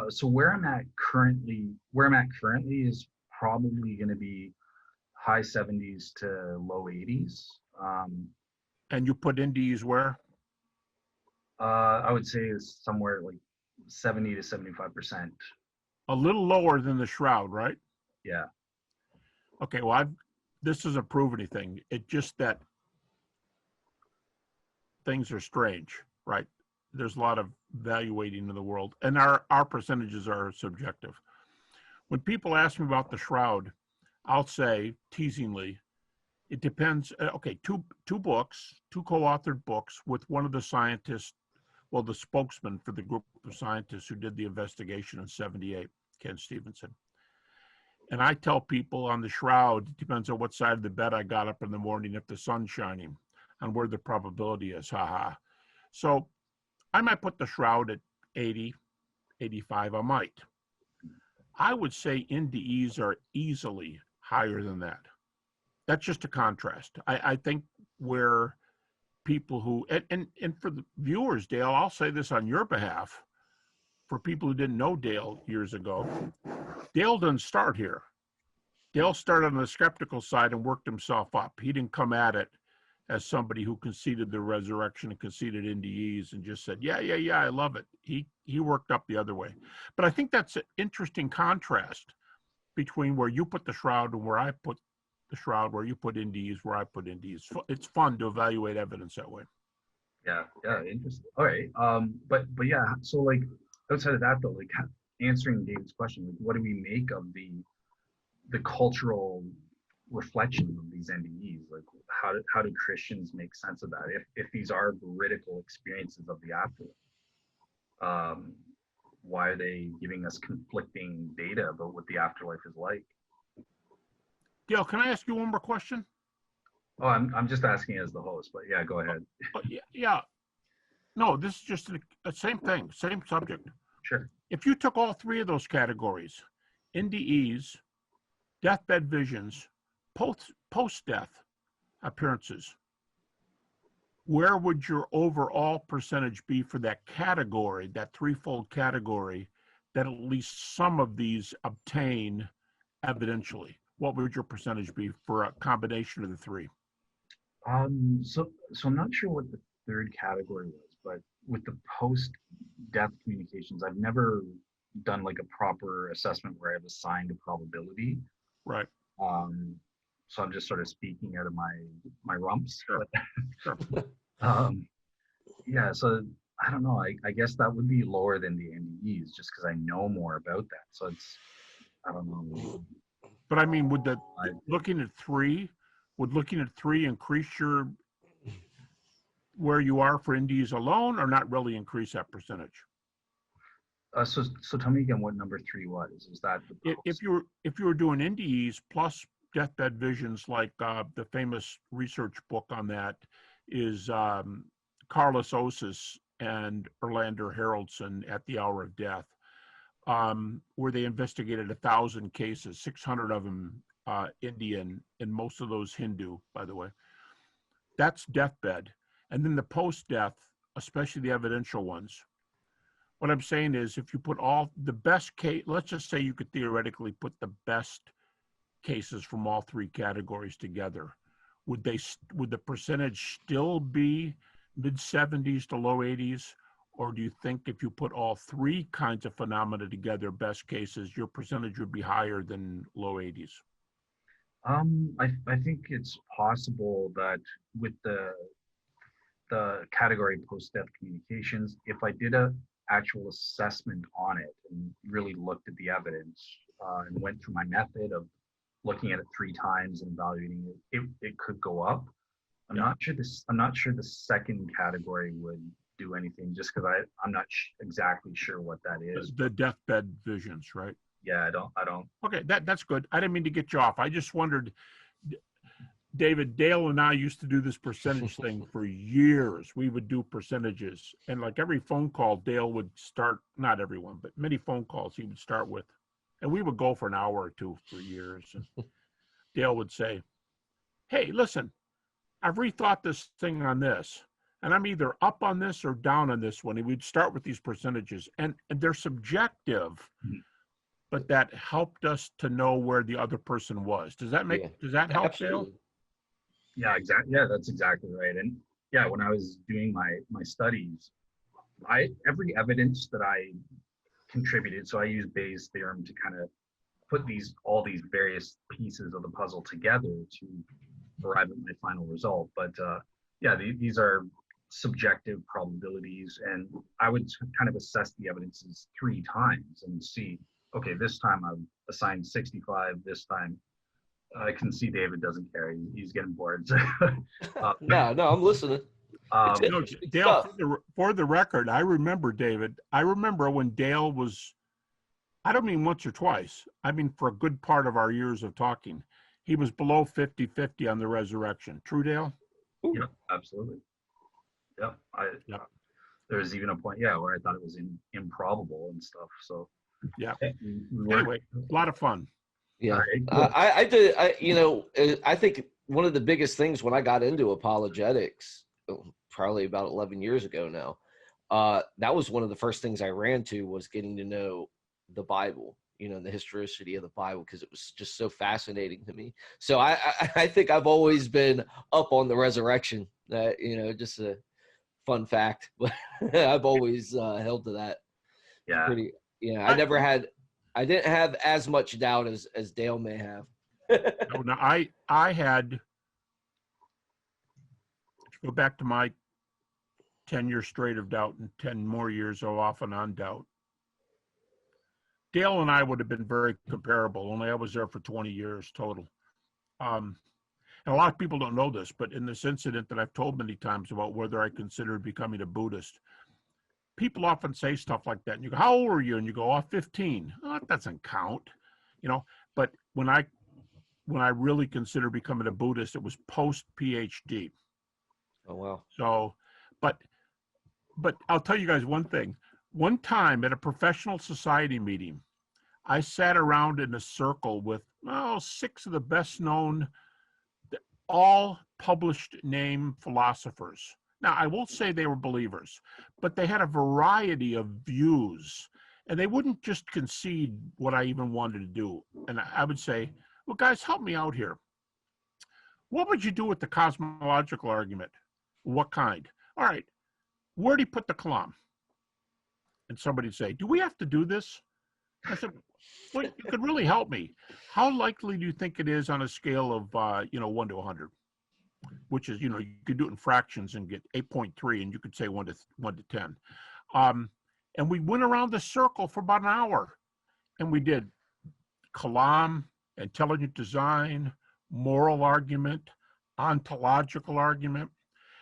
so where I'm at currently is probably going to be high 70s to low 80s. And you put NDEs where? I would say it's somewhere like 70 to 75%. A little lower than the shroud, right? Yeah. Okay, well, this doesn't prove anything. It's just that things are strange, right? There's a lot of evaluating in the world, and our percentages are subjective. When people ask me about the shroud, I'll say teasingly, it depends. Okay, two co-authored books with one of the scientists, well, the spokesman for the group of scientists who did the investigation in '78, Ken Stevenson. And I tell people on the shroud, it depends on what side of the bed I got up in the morning, if the sun's shining, and where the probability is, haha. So I might put the shroud at 80, 85, I might. I would say NDEs are easily higher than that. That's just a contrast. I think where people who, and for the viewers, Dale, I'll say this on your behalf, for people who didn't know Dale years ago, Dale didn't start here. Dale started on the skeptical side and worked himself up. He didn't come at it as somebody who conceded the resurrection and conceded NDEs and just said, yeah, I love it. He worked up the other way. But I think that's an interesting contrast between where you put the shroud and where I put the shroud, where you put NDEs, where I put NDEs. It's fun to evaluate evidence that way. Yeah, interesting. All right. But yeah, so like outside of that though, like answering David's question, like what do we make of the cultural reflection of these NDEs? Like how do Christians make sense of that if these are veridical experiences of the afterlife? why are they giving us conflicting data about what the afterlife is like? Dale, can I ask you one more question? Oh, I'm just asking as the host, but yeah, go ahead. Yeah. No, this is just the same thing, same subject. Sure. If you took all three of those categories, NDEs, deathbed visions, post-death appearances, where would your overall percentage be for that category, that threefold category, that at least some of these obtain evidentially? What would your percentage be for a combination of the three? So I'm not sure what the third category was, but with the post-death communications, I've never done like a proper assessment where I've assigned a probability. Right. So I'm just sort of speaking out of my rumps. Sure. But, Sure. yeah, so I don't know. I guess that would be lower than the NDEs just because I know more about that. So I don't know. But I mean, would looking at three increase your where you are for NDEs alone, or not really increase that percentage? So tell me again what number 3 was. Is that the If you were doing NDEs plus deathbed visions, like the famous research book on that is Carlos Osis and Erlander Haraldson at the Hour of Death, where they investigated 1,000 cases, 600 of them Indian, and most of those Hindu, by the way. That's deathbed. And then the post-death, especially the evidential ones. What I'm saying is, if you put all the best case, let's just say you could theoretically put the best cases from all three categories together, would the percentage still be mid-70s to low 80s? Or do you think if you put all three kinds of phenomena together, best cases, your percentage would be higher than low 80s? I think it's possible that with the category post-death communications, if I did a actual assessment on it and really looked at the evidence and went through my method of looking at it 3 times and evaluating it could go up. I'm not sure the second category would do anything, just because I'm not exactly sure what that is. The deathbed visions, right? Yeah, I don't. Okay, that's good. I didn't mean to get you off. I just wondered, David, Dale and I used to do this percentage thing for years. We would do percentages, and like every phone call, Dale would start, not everyone, but many phone calls he would start with, and we would go for an hour or two for years. And Dale would say, hey, listen, I've rethought this thing on this, and I'm either up on this or down on this one. And we'd start with these percentages, and they're subjective, but that helped us to know where the other person was. Does that help, Absolutely. Dale? Yeah, exactly. Yeah, that's exactly right. And yeah, when I was doing my studies, every evidence that I contributed, so I used Bayes' theorem to kind of put all these various pieces of the puzzle together to arrive at my final result. But yeah, these are subjective probabilities, and I would kind of assess the evidences 3 times and see, okay, this time I've assigned 65, this time I can see David doesn't care. He's getting bored. No, I'm listening. Dale, for the record, I remember, David, when Dale was, I don't mean once or twice, I mean for a good part of our years of talking, he was below 50-50 on the resurrection. True, Dale? Yeah, absolutely. Yeah, there was even a point, where I thought it was improbable and stuff. So yeah. we Anyway, a lot of fun. Yeah, right, cool. I did. I think one of the biggest things when I got into apologetics, probably about 11 years ago now, that was one of the first things I ran to, was getting to know the Bible, the historicity of the Bible, because it was just so fascinating to me. So I think I've always been up on the resurrection. Just a fun fact, but I've always held to that. Yeah. Pretty. I didn't have as much doubt as Dale may have. No, I had, to go back to my 10 years straight of doubt and 10 more years of off and on doubt. Dale and I would have been very comparable, only I was there for 20 years total. And a lot of people don't know this, but in this incident that I've told many times about whether I considered becoming a Buddhist, people often say stuff like that, and you go, "How old are you?" And you go, "Oh, 15." Oh, that doesn't count, you know. But when I really considered becoming a Buddhist, it was post PhD. Oh wow. So, but I'll tell you guys one thing. One time at a professional society meeting, I sat around in a circle with 6 of the best known, all published name philosophers. Now, I won't say they were believers, but they had a variety of views, and they wouldn't just concede what I even wanted to do. And I would say, well, guys, help me out here. What would you do with the cosmological argument? What kind? All right, where do you put the Kalam? And somebody'd say, do we have to do this? I said, well, you could really help me. How likely do you think it is on a scale of, 1 to 100? Which is, you could do it in fractions and get 8.3, and you could say 1 to 10. And we went around the circle for about an hour, and we did Kalam, intelligent design, moral argument, ontological argument,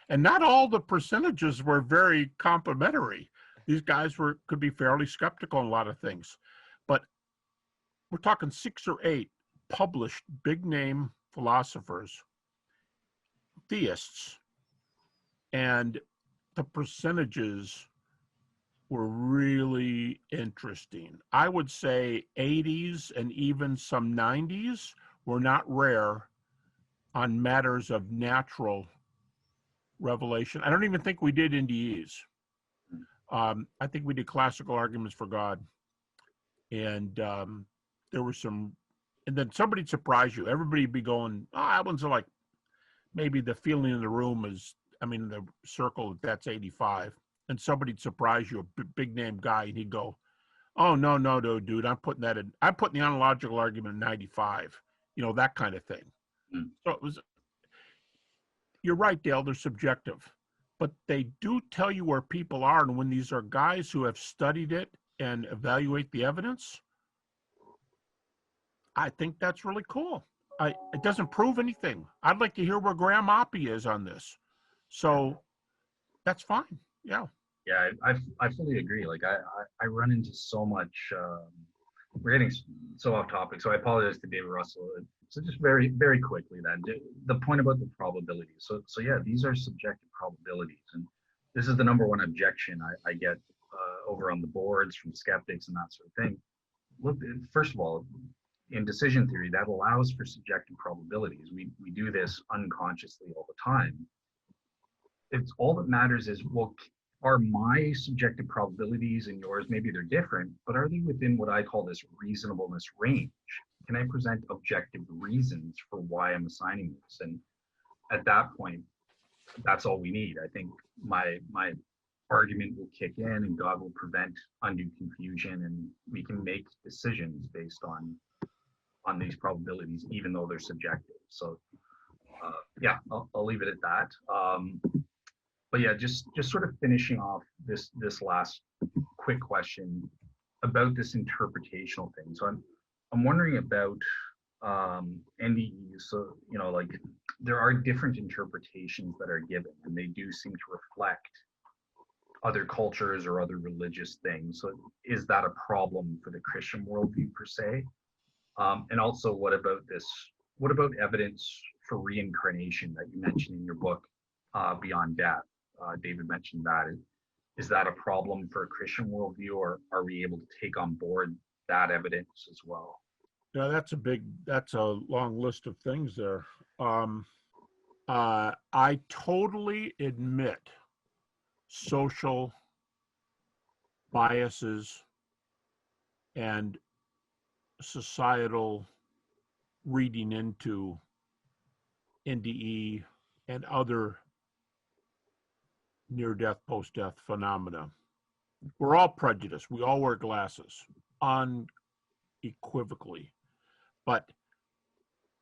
and not all the percentages were very complimentary. These guys could be fairly skeptical on a lot of things, but we're talking 6 or 8 published big name philosophers, theists, and the percentages were really interesting. I would say 80s and even some 90s were not rare on matters of natural revelation. I don't even think we did NDEs. I think we did classical arguments for God, and there were some, and then somebody'd surprise you. Everybody'd be going, "Oh, that one's like." Maybe the feeling in the room is, the circle, that's 85. And somebody'd surprise you, a big name guy, and he'd go, oh, no, dude, I'm putting the ontological argument in 95, that kind of thing. Mm. So you're right, Dale, they're subjective, but they do tell you where people are. And when these are guys who have studied it and evaluate the evidence, I think that's really cool. It doesn't prove anything. I'd like to hear where Graham Oppie is on this. So that's fine. Yeah. Yeah, I fully agree. Like I run into so much. We're getting so off topic, so I apologize to David Russell. So just very very quickly then, the point about the probabilities. So yeah, these are subjective probabilities, and this is the number one objection I get over on the boards from skeptics and that sort of thing. Look, first of all, in decision theory, that allows for subjective probabilities. We do this unconsciously all the time. It's all that matters is, well, are my subjective probabilities and yours, maybe they're different, but are they within what I call this reasonableness range? Can I present objective reasons for why I'm assigning this? And at that point, that's all we need. I think my argument will kick in and God will prevent undue confusion, and we can make decisions based on these probabilities, even though they're subjective. So yeah, I'll leave it at that. But yeah, just sort of finishing off this last quick question about this interpretational thing. So I'm wondering about NDEs. So like there are different interpretations that are given, and they do seem to reflect other cultures or other religious things. So is that a problem for the Christian worldview per se? And also, what about evidence for reincarnation that you mentioned in your book, Beyond Death? David mentioned that. Is that a problem for a Christian worldview, or are we able to take on board that evidence as well? Yeah, that's a long list of things there. I totally admit social biases and societal reading into NDE and other near-death, post-death phenomena. We're all prejudiced. We all wear glasses, unequivocally. But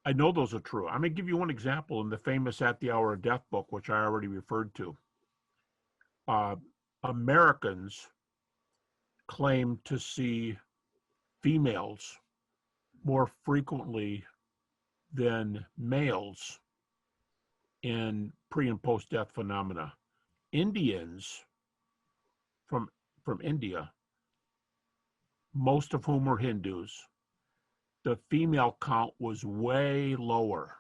I know those are true. I'm going to give you one example in the famous At the Hour of Death book, which I already referred to. Americans claim to see females more frequently than males in pre and post-death phenomena. Indians from from India, most of whom were Hindus, the female count was way lower.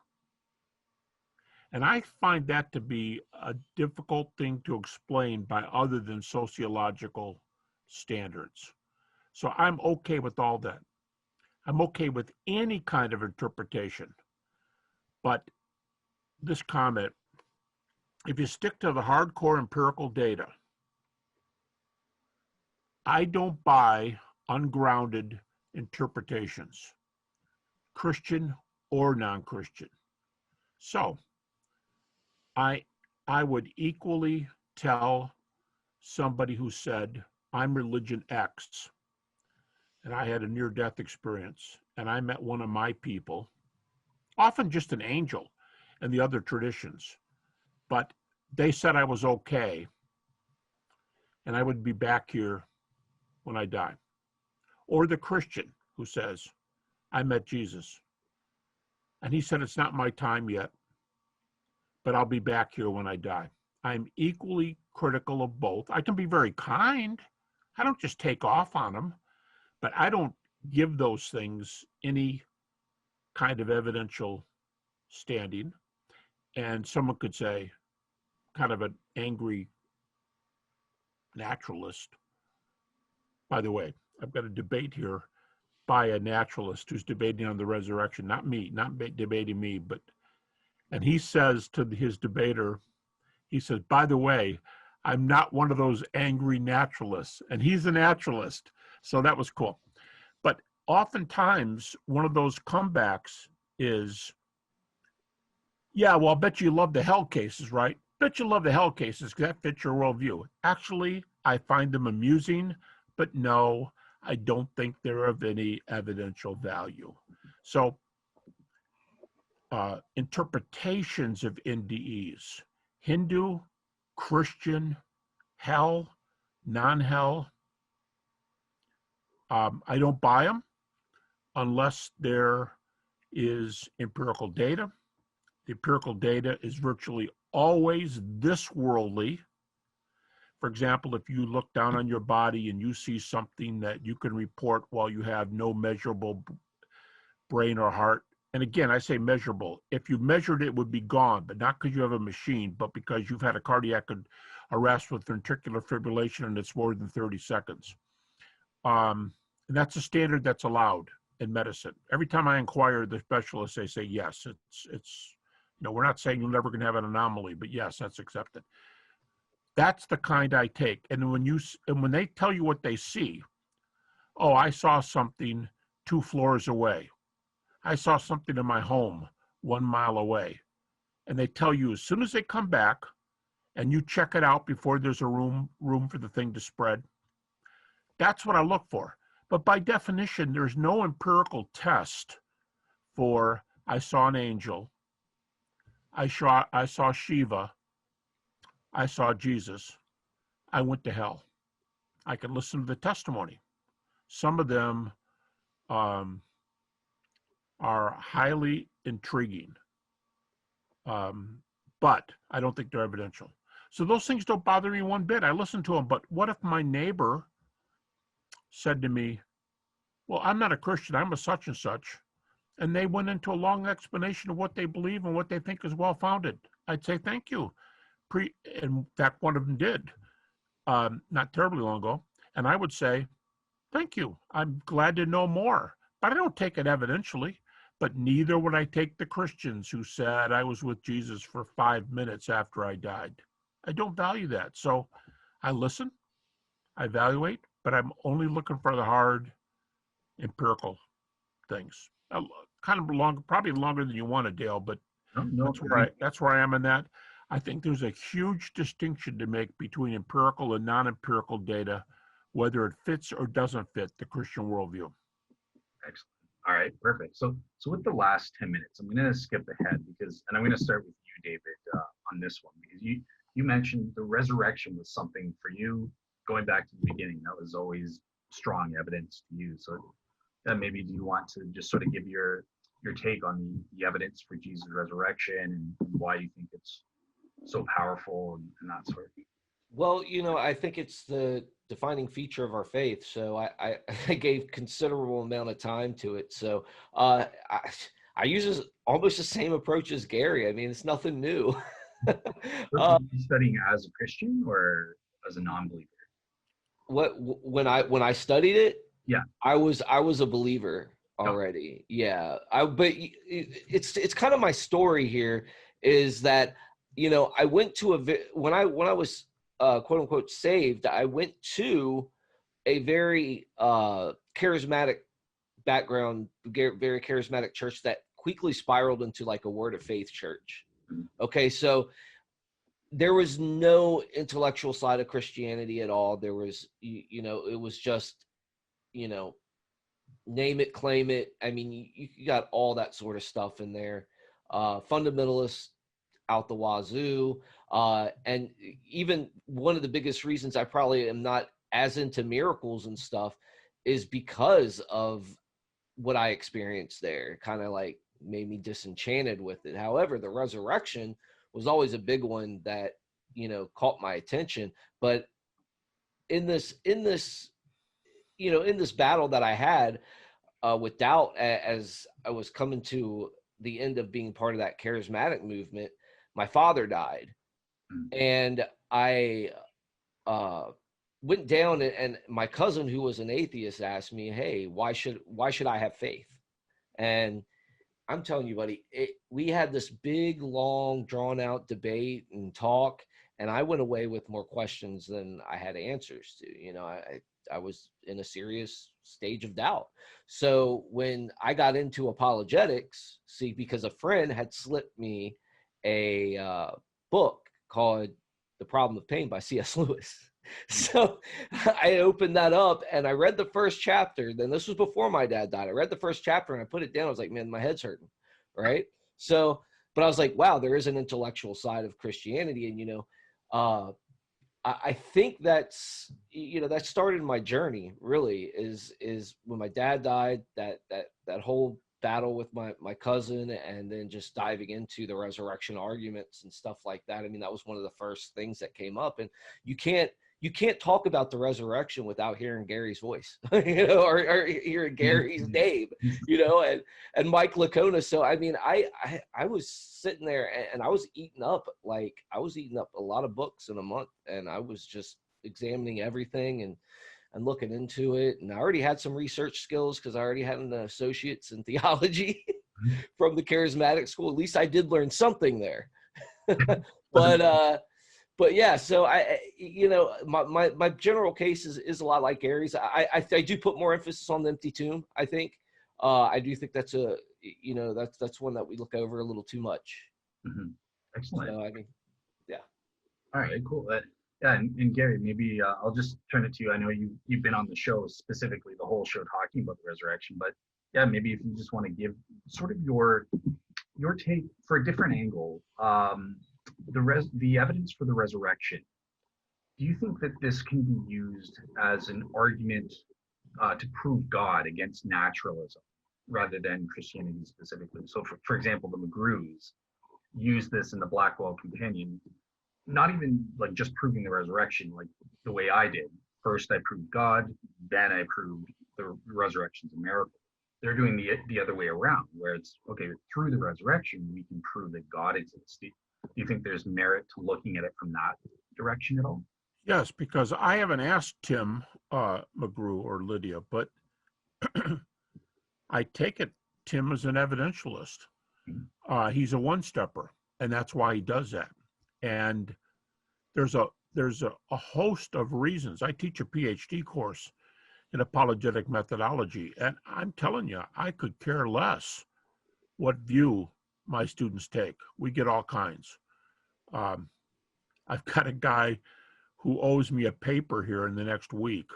And I find that to be a difficult thing to explain by other than sociological standards. So I'm okay with all that. I'm okay with any kind of interpretation. But this comment, if you stick to the hardcore empirical data, I don't buy ungrounded interpretations, Christian or non-Christian. So I would equally tell somebody who said, I'm religion X, and I had a near-death experience, and I met one of my people, often just an angel in the other traditions, but they said I was okay, and I would be back here when I die. Or the Christian who says, I met Jesus, and he said, it's not my time yet, but I'll be back here when I die. I'm equally critical of both. I can be very kind. I don't just take off on them, but I don't give those things any kind of evidential standing. And someone could say, kind of an angry naturalist. By the way, I've got a debate here by a naturalist who's debating on the resurrection, not me, not debating me, but, and he says to his debater, he says, by the way, I'm not one of those angry naturalists, and he's a naturalist. So that was cool. But oftentimes, one of those comebacks is, yeah, well, I bet you love the hell cases, right? Bet you love the hell cases because that fits your worldview. Actually, I find them amusing, but no, I don't think they're of any evidential value. So interpretations of NDEs, Hindu, Christian, hell, non-hell, I don't buy them unless there is empirical data. The empirical data is virtually always this worldly. For example, if you look down on your body and you see something that you can report while you have no measurable brain or heart, and again, I say measurable. If you measured it, it would be gone, but not because you have a machine, but because you've had a cardiac arrest with ventricular fibrillation and it's more than 30 seconds. And that's a standard that's allowed in medicine. Every time I inquire the specialists, they say, yes, it's you know, we're not saying you're never going to have an anomaly, but yes, that's accepted. That's the kind I take. And when they tell you what they see, oh, I saw something 2 floors away. I saw something in my home 1 mile away. And they tell you as soon as they come back and you check it out before there's a room for the thing to spread, that's what I look for. But by definition, there's no empirical test for I saw an angel, I saw Shiva, I saw Jesus, I went to hell. I can listen to the testimony. Some of them are highly intriguing, but I don't think they're evidential. So those things don't bother me one bit. I listen to them, but what if my neighbor said to me, well, I'm not a Christian, I'm a such and such, and they went into a long explanation of what they believe and what they think is well-founded? I'd say, thank you. In fact, one of them did, not terribly long ago, and I would say, thank you, I'm glad to know more, but I don't take it evidentially. But neither would I take the Christians who said I was with Jesus for 5 minutes after I died. I don't value that. So I listen, I evaluate, but I'm only looking for the hard empirical things. Kind of long, probably longer than you wanted, Dale, but that's where I am in that. I think there's a huge distinction to make between empirical and non-empirical data, whether it fits or doesn't fit the Christian worldview. Excellent. All right, perfect. So with the last 10 minutes, I'm going to skip ahead and I'm going to start with you, David, on this one, because you mentioned the resurrection was something for you going back to the beginning. That was always strong evidence to you. So maybe do you want to just sort of give your take on the evidence for Jesus' resurrection and why you think it's so powerful and that sort of thing? Well, I think it's the defining feature of our faith. So I gave considerable amount of time to it. So I use almost the same approach as Gary. I mean, it's nothing new. Were uh, you studying as a Christian or as a non-believer? when I studied it, Yeah. I was a believer Oh, already. Yeah. It's kind of my story here is that I went to when I was quote unquote saved, I went to a very charismatic background, very charismatic church that quickly spiraled into like a word of faith church. mm, Okay, so there was no intellectual side of Christianity at all. There was, it was just, you know, name it, claim it. I mean, you got all that sort of stuff in there. Fundamentalists out the wazoo. And even one of the biggest reasons I probably am not as into miracles and stuff is because of what I experienced there. Kind of like made me disenchanted with it. However, the resurrection was always a big one that, caught my attention. But in this in this battle that I had with doubt as I was coming to the end of being part of that charismatic movement, my father died, mm, and I uh, went down, and my cousin, who was an atheist, asked me, "Hey, why should I have faith?" And I'm telling you, buddy, we had this big, long, drawn out debate and talk, and I went away with more questions than I had answers to. I was in a serious stage of doubt. So when I got into apologetics, see, because a friend had slipped me a book called The Problem of Pain by C.S. Lewis. mm, So I opened that up and I read the first chapter. Then this was before my dad died. I read the first chapter and I put it down. I was like, man, my head's hurting. Right. So, but I was like, wow, there is an intellectual side of Christianity. And, uh, I think that started my journey really is when my dad died, that whole battle with my cousin, and then just diving into the resurrection arguments and stuff like that. I mean, that was one of the first things that came up, and you can't you can't talk about the resurrection without hearing Gary's voice, or hearing Gary's mm, name, and Mike Lacona. So I mean, I was sitting there and I was eating up a lot of books in a month, and I was just examining everything and looking into it. And I already had some research skills because I already had an associate's in theology mm. from the charismatic school. At least I did learn something there. Wasn't But yeah, so my general case is a lot like Gary's. I do put more emphasis on the empty tomb. I think I do think that's that's one that we look over a little too much. mhm. Excellent. So I mean, yeah. All right, cool. Yeah, and Gary, maybe I'll just turn it to you. I know you've been on the show, specifically the whole show, talking about the resurrection, but yeah, maybe if you just want to give sort of your take for a different angle, the evidence for the resurrection. Do you think that this can be used as an argument to prove God against naturalism rather than Christianity specifically? So, for example, the McGrews use this in the Blackwell Companion, not even like just proving the resurrection, like the way I did. First, I proved God, then I proved the resurrection's a miracle. They're doing the other way around, where it's okay, through the resurrection, we can prove that God exists. Do you think there's merit to looking at it from that direction at all? Yes, because I haven't asked Tim McGrew or Lydia, but I take it Tim is an evidentialist. He's a one-stepper, and that's why he does that. And there's a host of reasons. I teach a PhD course in apologetic methodology, and I'm telling you, I could care less what view my students take. We get all kinds. I've got a guy who owes me a paper here in the next week,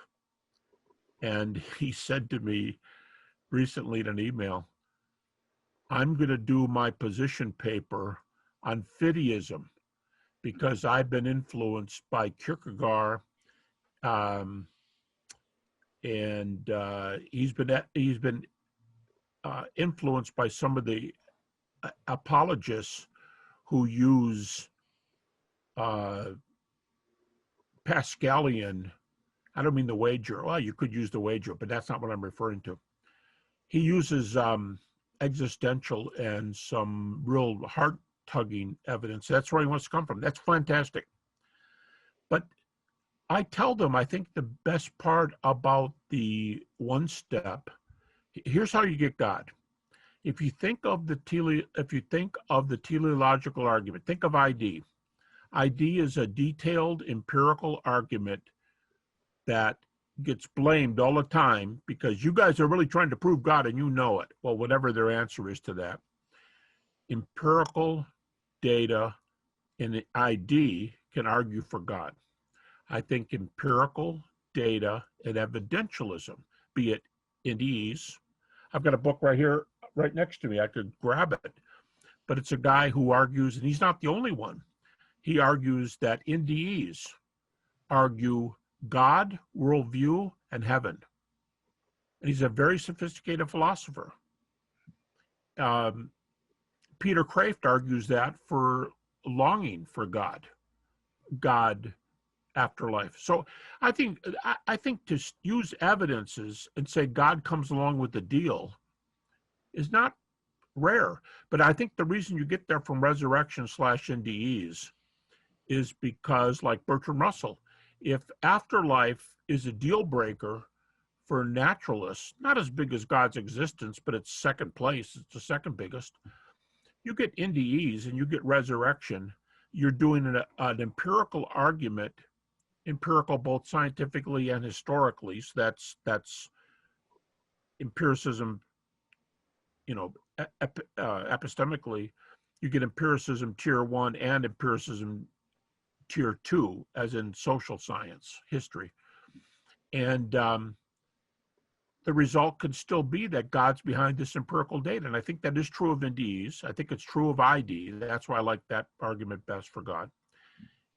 and he said to me recently in an email, I'm going to do my position paper on fideism because I've been influenced by Kierkegaard, and he's been influenced by some of the apologists who use Pascalian, I don't mean the wager. Well, you could use the wager, but that's not what I'm referring to. He uses existential and some real heart-tugging evidence. That's where he wants to come from. That's fantastic. But I tell them, I think the best part about the one step, here's how you get God. If you think of the teleological argument, think of ID. ID is a detailed empirical argument that gets blamed all the time because you guys are really trying to prove God and you know it. Well, whatever their answer is to that. Empirical data in the ID can argue for God. I think empirical data and evidentialism, be it NDEs. I've got a book right here, right next to me. I could grab it. But it's a guy who argues, and he's not the only one. He argues that NDEs argue God, worldview, and heaven. And he's a very sophisticated philosopher. Peter Kraft argues that for longing for God afterlife. So I think to use evidences and say God comes along with the deal is not rare. But I think the reason you get there from resurrection/NDEs is because, like Bertrand Russell, if afterlife is a deal breaker for naturalists, not as big as God's existence, but it's second place, it's the second biggest, you get NDEs and you get resurrection, you're doing an empirical argument, empirical both scientifically and historically, so that's empiricism, epistemically, you get empiricism tier 1 and empiricism tier 2, as in social science, history. And the result could still be that God's behind this empirical data. And I think that is true of NDEs. I think it's true of ID. That's why I like that argument best for God.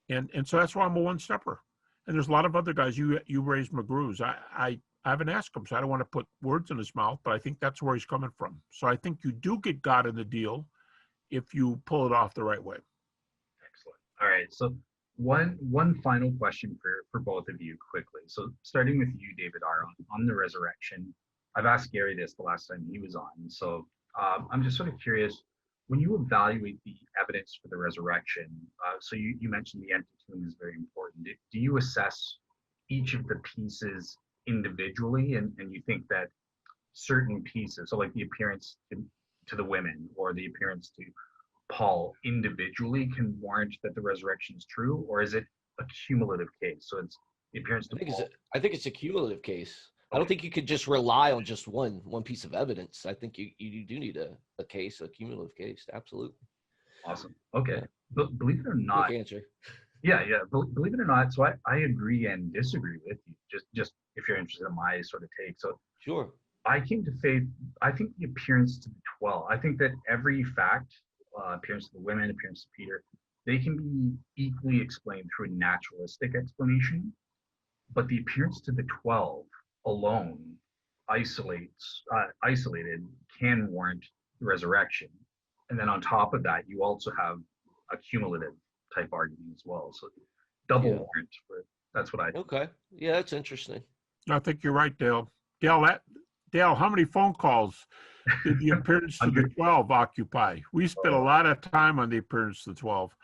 And so that's why I'm a one-stepper. And there's a lot of other guys. You raised McGrew's. I haven't asked him, so I don't want to put words in his mouth, but I think that's where he's coming from. So I think you do get God in the deal if you pull it off the right way. Excellent. All right. So one final question for both of you quickly. So starting with you, David R, on the resurrection. I've asked Gary this the last time he was on. So I'm just sort of curious, when you evaluate the evidence for the resurrection, so you mentioned the empty tomb is very important. Do you assess each of the pieces individually, and you think that certain pieces, so like the appearance to the women or the appearance to Paul individually, can warrant that the resurrection is true, or is it a cumulative case? So it's the appearance to Paul. I think it's a cumulative case. Okay. I don't think you could just rely on just one piece of evidence. I think you do need a cumulative case. Absolutely. Awesome. Okay. Yeah. But believe it or not, Quick answer. yeah. Believe it or not, so I agree and disagree with you. Just if you're interested in my sort of take. So Sure. I came to faith. I think the appearance to the 12. I think that every fact, appearance to the women, appearance to Peter, they can be equally explained through a naturalistic explanation. But the appearance to the 12 alone, isolated, can warrant the resurrection. And then on top of that, you also have a cumulative type argument as well. So double warrant for it. That's what I think. Okay. Yeah, that's interesting. I think you're right, Dale. Dale, how many phone calls did the appearance to the 12 occupy? We spent a lot of time on the appearance to the 12.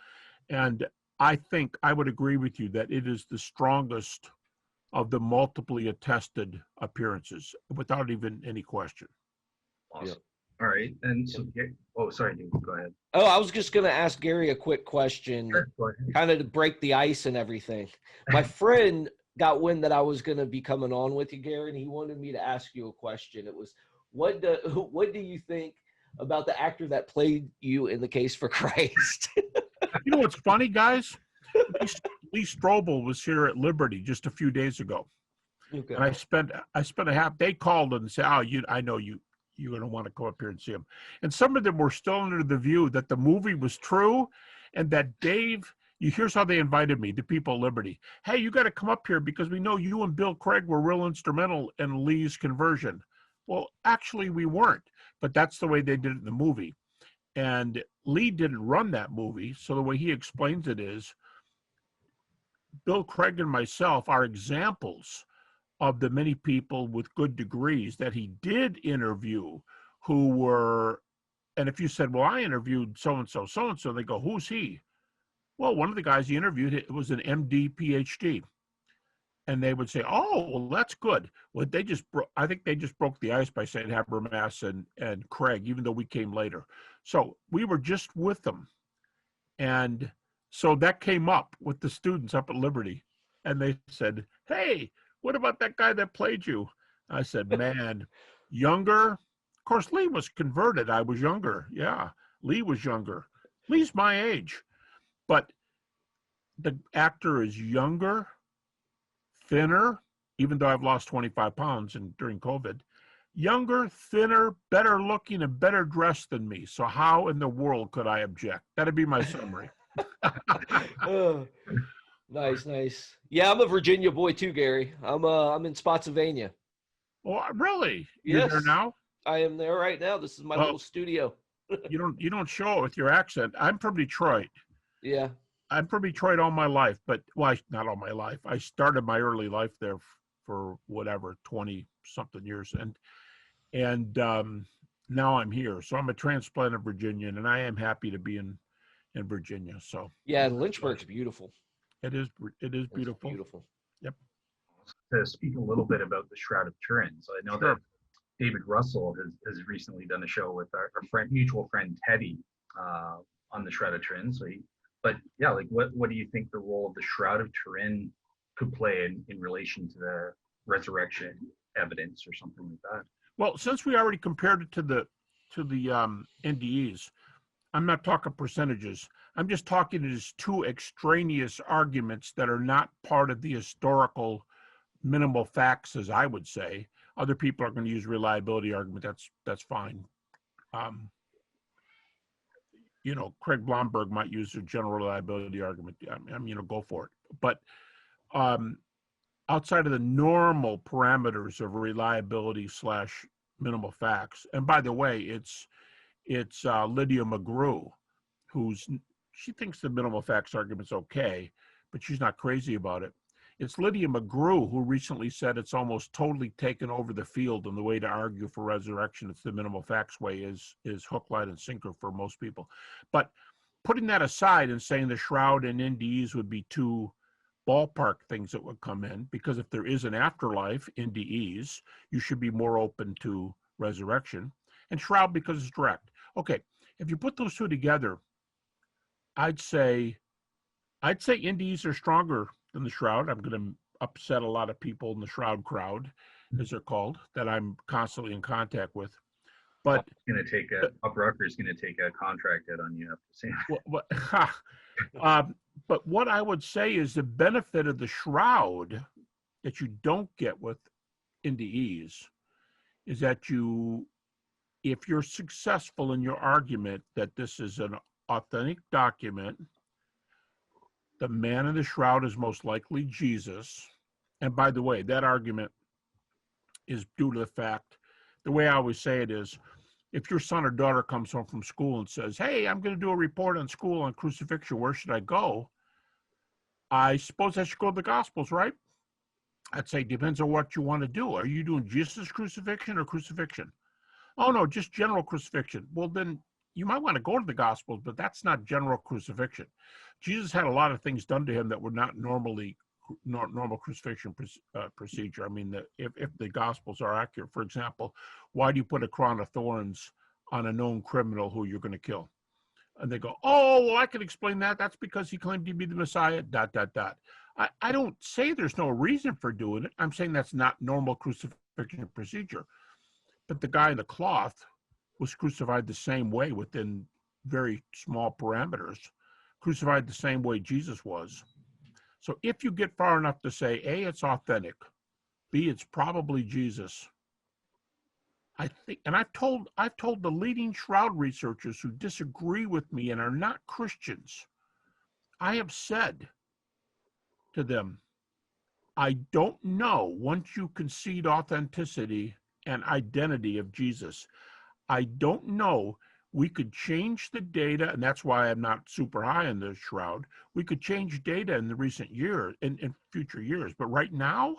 And I think I would agree with you that it is the strongest of the multiply attested appearances, without even any question. Awesome. Yep. All right. And so, sorry, David, go ahead. Oh, I was just going to ask Gary a quick question, Sure, go ahead. kind of to break the ice and everything. My friend got wind that I was going to be coming on with you, Gary, and he wanted me to ask you a question. It was, what do you think about the actor that played you in The Case for Christ? You know what's funny, guys? Lee Strobel was here at Liberty just a few days ago. Okay. And I spent a half day, called and said, I know you're going to want to come up here and see him. And some of them were still under the view that the movie was true and that Dave, here's how they invited me, the people at Liberty. Hey, you got to come up here because we know you and Bill Craig were real instrumental in Lee's conversion. Well, actually we weren't, but that's the way they did it in the movie. And Lee didn't run that movie. So the way he explains it is, Bill Craig and myself are examples of the many people with good degrees that he did interview who were, and if you said, well, I interviewed so-and-so, so-and-so, they go, who's he? Well, one of the guys he interviewed was an MD, PhD. And they would say, oh, well, that's good. Well, I think they just broke the ice by saying Habermas and Craig, even though we came later. So we were just with them. And so that came up with the students up at Liberty. And they said, hey, what about that guy that played you? I said, man, younger. Of course, Lee was converted. I was younger. Yeah, Lee was younger. Lee's my age. But the actor is younger, thinner, even though I've lost 25 pounds during COVID, younger, thinner, better looking, and better dressed than me. So how in the world could I object? That'd be my summary. Oh, nice. Yeah, I'm a Virginia boy too, Gary. I'm in Spotsylvania. Oh, really? Yes. You're there now? I am there right now. This is my little studio. You don't show it with your accent. I'm from Detroit. Yeah. I'm from Detroit all my life, but not all my life. I started my early life there for whatever 20 something years, and now I'm here. So I'm a transplanted Virginian, and I am happy to be in Virginia. So yeah, Lynchburg's beautiful. It is beautiful. It's beautiful. Yep. To speak a little bit about the Shroud of Turins, I know that David Russell has recently done a show with our mutual friend Teddy on the Shroud of Turins. But yeah, like what do you think the role of the Shroud of Turin could play in relation to the resurrection evidence or something like that? Well, since we already compared it to the NDEs, I'm not talking percentages. I'm just talking as two extraneous arguments that are not part of the historical minimal facts, as I would say. Other people are going to use reliability argument. That's fine. Craig Blomberg might use a general reliability argument. I mean, go for it. But outside of the normal parameters of reliability / minimal facts, and by the way, it's Lydia McGrew, she thinks the minimal facts argument's okay, but she's not crazy about it. It's Lydia McGrew who recently said it's almost totally taken over the field, and the way to argue for resurrection, it's the minimal facts way, is hook, line, and sinker for most people. But putting that aside and saying the Shroud and NDEs would be two ballpark things that would come in, because if there is an afterlife, NDEs, you should be more open to resurrection, and Shroud because it's direct. Okay, if you put those two together, I'd say NDEs are stronger than the Shroud. I'm going to upset a lot of people in the Shroud crowd, as they're called, that I'm constantly in contact with. But Up Rucker's going to take a contract out on you after saying. But what I would say is the benefit of the Shroud that you don't get with NDEs is that if you're successful in your argument that this is an authentic document, the man in the Shroud is most likely Jesus. And by the way, that argument is due to the fact, the way I always say it is, if your son or daughter comes home from school and says, hey, I'm going to do a report on school on crucifixion, where should I go? I suppose I should go to the Gospels, right? I'd say, depends on what you want to do. Are you doing Jesus crucifixion or crucifixion? Oh, no, just general crucifixion. Well, then you might want to go to the Gospels, but that's not general crucifixion. Jesus had a lot of things done to him that were not normal crucifixion procedure. I mean, if the Gospels are accurate, for example, why do you put a crown of thorns on a known criminal who you're going to kill? And they go, oh, well, I can explain that. That's because he claimed to be the Messiah, ... I don't say there's no reason for doing it. I'm saying that's not normal crucifixion procedure. But the guy in the cloth was crucified the same way within very small parameters, crucified the same way Jesus was. So if you get far enough to say, A, it's authentic, B, it's probably Jesus, I think, and I've told the leading Shroud researchers who disagree with me and are not Christians, I have said to them, I don't know, once you concede authenticity and identity of Jesus, I don't know we could change the data, and that's why I'm not super high on the shroud. We could change data in the recent years, in future years, but right now,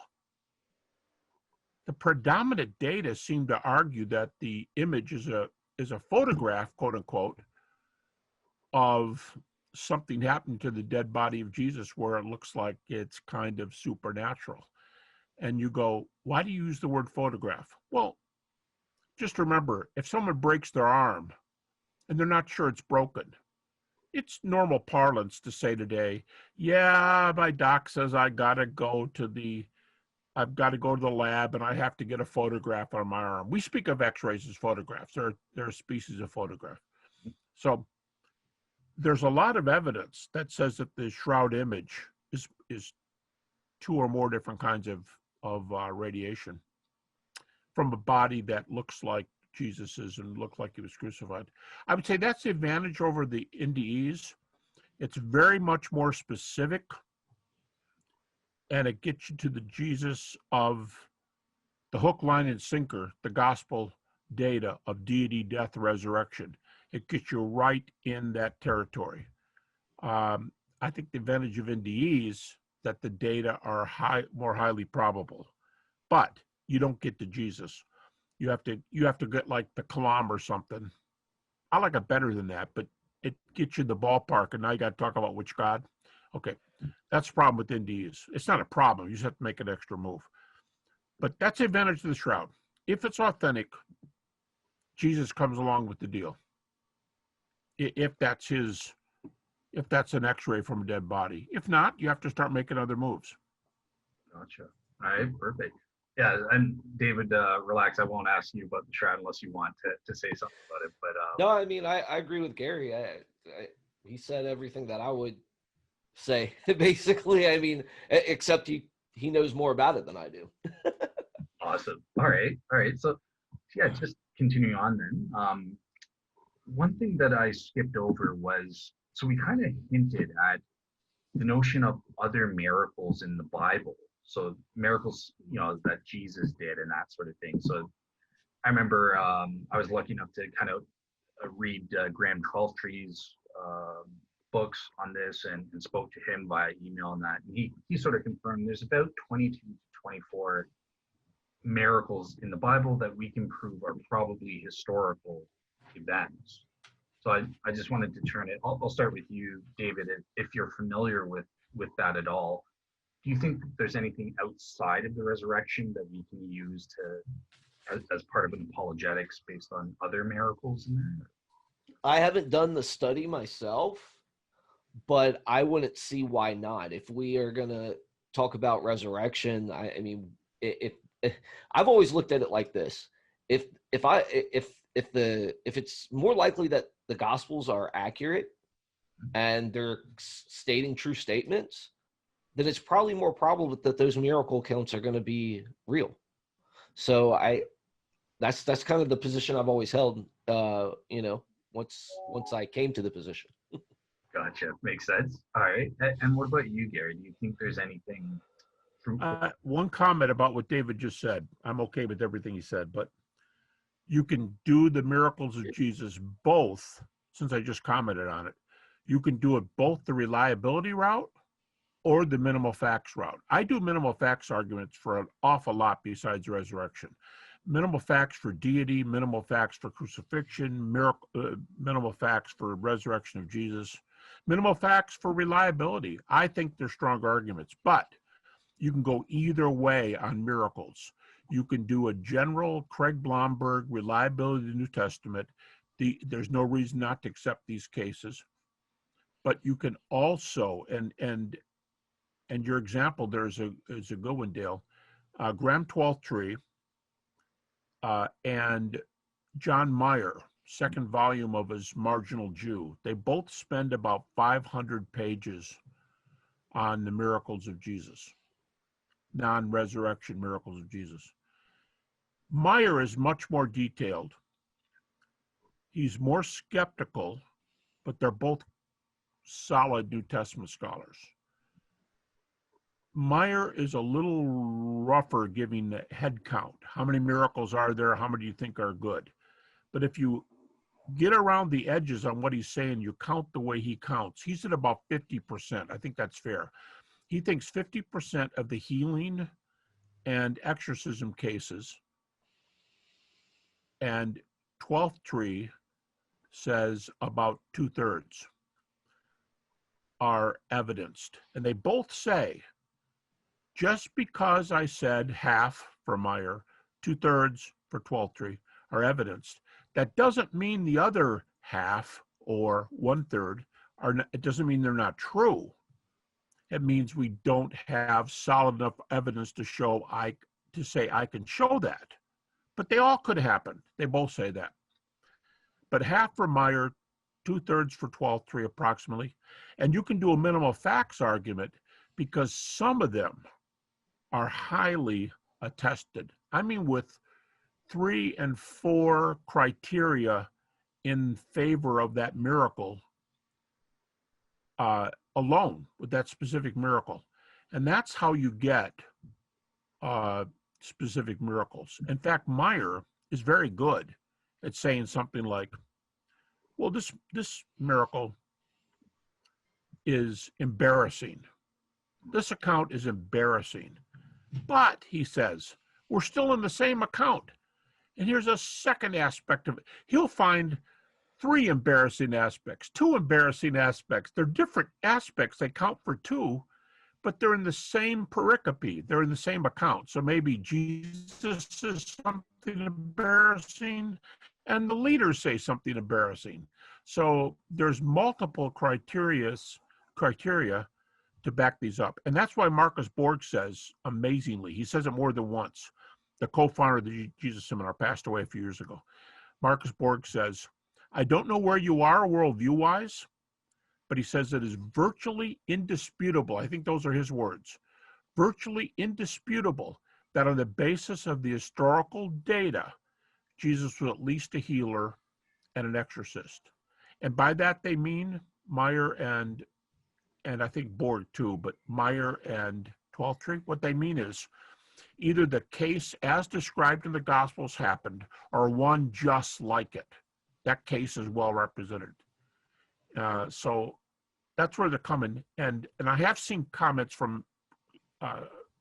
the predominant data seem to argue that the image is a photograph, quote unquote, of something happened to the dead body of Jesus, where it looks like it's kind of supernatural. And you go, why do you use the word photograph? Well, just remember, if someone breaks their arm and they're not sure it's broken, it's normal parlance to say today, yeah, my doc says I've got to go to the lab and I have to get a photograph on my arm. We speak of x-rays as photographs. They're a species of photograph. So there's a lot of evidence that says that the shroud image is two or more different kinds of radiation from a body that looks like Jesus's and looked like he was crucified. I would say that's the advantage over the NDEs. It's very much more specific, and it gets you to the Jesus of the hook, line, and sinker, the gospel data of deity, death, resurrection. It gets you right in that territory. I think the advantage of NDEs that the data are more highly probable, but you don't get to Jesus. You have to get like the Kalam or something. I like it better than that, but it gets you the ballpark, and now you got to talk about which God. Okay, that's the problem with NDEs. It's not a problem. You just have to make an extra move. But that's the advantage of the shroud. If it's authentic, Jesus comes along with the deal. If that's an x-ray from a dead body. If not, you have to start making other moves. Gotcha. All right, perfect. Yeah, and David, relax. I won't ask you about the shroud unless you want to say something about it. But No, I mean, I agree with Gary. He said everything that I would say, basically. I mean, except he knows more about it than I do. awesome. All right. So yeah, just continuing on then. One thing that I skipped over was, so we kind of hinted at the notion of other miracles in the Bible. So miracles, that Jesus did and that sort of thing. So I remember I was lucky enough to kind of read Graham Twelvetree's books on this and spoke to him via email and that. And he sort of confirmed there's about 22 to 24 miracles in the Bible that we can prove are probably historical events. So I just wanted to turn it. I'll start with you, David, if you're familiar with that at all. Do you think there's anything outside of the resurrection that we can use as part of an apologetics based on other miracles in there? I haven't done the study myself, but I wouldn't see why not. If we are going to talk about resurrection, I mean, if I've always looked at it like this: if it's more likely that the Gospels are accurate and they're stating true statements, then it's probably more probable that those miracle accounts are going to be real. So that's kind of the position I've always held. Once I came to the position. Gotcha. Makes sense. All right. And what about you, Gary? Do you think there's anything fruitful? One comment about what David just said. I'm okay with everything he said, but you can do the miracles of Jesus both, since I just commented on it, you can do it both the reliability route or the minimal facts route. I do minimal facts arguments for an awful lot besides resurrection. Minimal facts for deity, minimal facts for crucifixion, minimal facts for resurrection of Jesus, minimal facts for reliability. I think they're strong arguments, but you can go either way on miracles. You can do a general Craig Blomberg reliability of the New Testament. There's no reason not to accept these cases, but you can also, and your example there is a good one, Dale. Graham Twelvetree and John Meyer, second volume of his Marginal Jew, they both spend about 500 pages on the miracles of Jesus, non-resurrection miracles of Jesus. Meyer is much more detailed. He's more skeptical, but they're both solid New Testament scholars. Meyer is a little rougher giving the head count. How many miracles are there? How many do you think are good? But if you get around the edges on what he's saying. You count the way he counts. He's at about 50%. I think that's fair. He thinks 50% of the healing and exorcism cases, and 12th tree says about 2/3 are evidenced. And they both say, just because I said half for Meyer, 2/3 for 12th tree are evidenced, that doesn't mean the other half or 1/3 are not, it doesn't mean they're not true. It means we don't have solid enough evidence to say I can show that. But they all could happen. They both say that. But half for Meyer, 2/3 for 12th tree approximately. And you can do a minimal facts argument because some of them are highly attested. I mean, with 3 and 4 criteria in favor of that miracle alone, with that specific miracle. And that's how you get specific miracles. In fact, Meyer is very good at saying something like, well, this miracle is embarrassing. This account is embarrassing. But, he says, we're still in the same account. And here's a second aspect of it. He'll find 3 embarrassing aspects, 2 embarrassing aspects. They're different aspects. They count for 2, but they're in the same pericope. They're in the same account. So maybe Jesus says something embarrassing and the leaders say something embarrassing. So there's multiple criteria to back these up. And that's why Marcus Borg says, amazingly, he says it more than once. The co-founder of the Jesus Seminar passed away a few years ago. Marcus Borg says, I don't know where you are worldview-wise, but he says it is virtually indisputable. I think those are his words. Virtually indisputable that on the basis of the historical data, Jesus was at least a healer and an exorcist. And by that they mean Meyer and I think Borg too, but Meyer and 12th tree, what they mean is either the case as described in the Gospels happened or one just like it. That case is well represented. So that's where they're coming. And I have seen comments from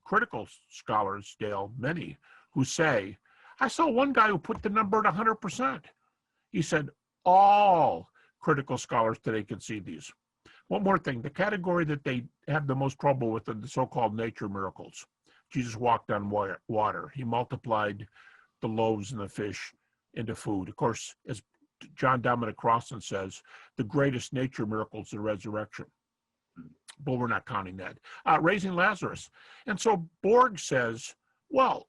critical scholars, Dale, many, who say, I saw one guy who put the number at 100%. He said, all critical scholars today can see these. One more thing, the category that they have the most trouble with are the so-called nature miracles. Jesus walked on water. He multiplied the loaves and the fish into food. Of course, as John Dominic Crossan says, the greatest nature miracle is the resurrection. But we're not counting that. Raising Lazarus. And so Borg says, well,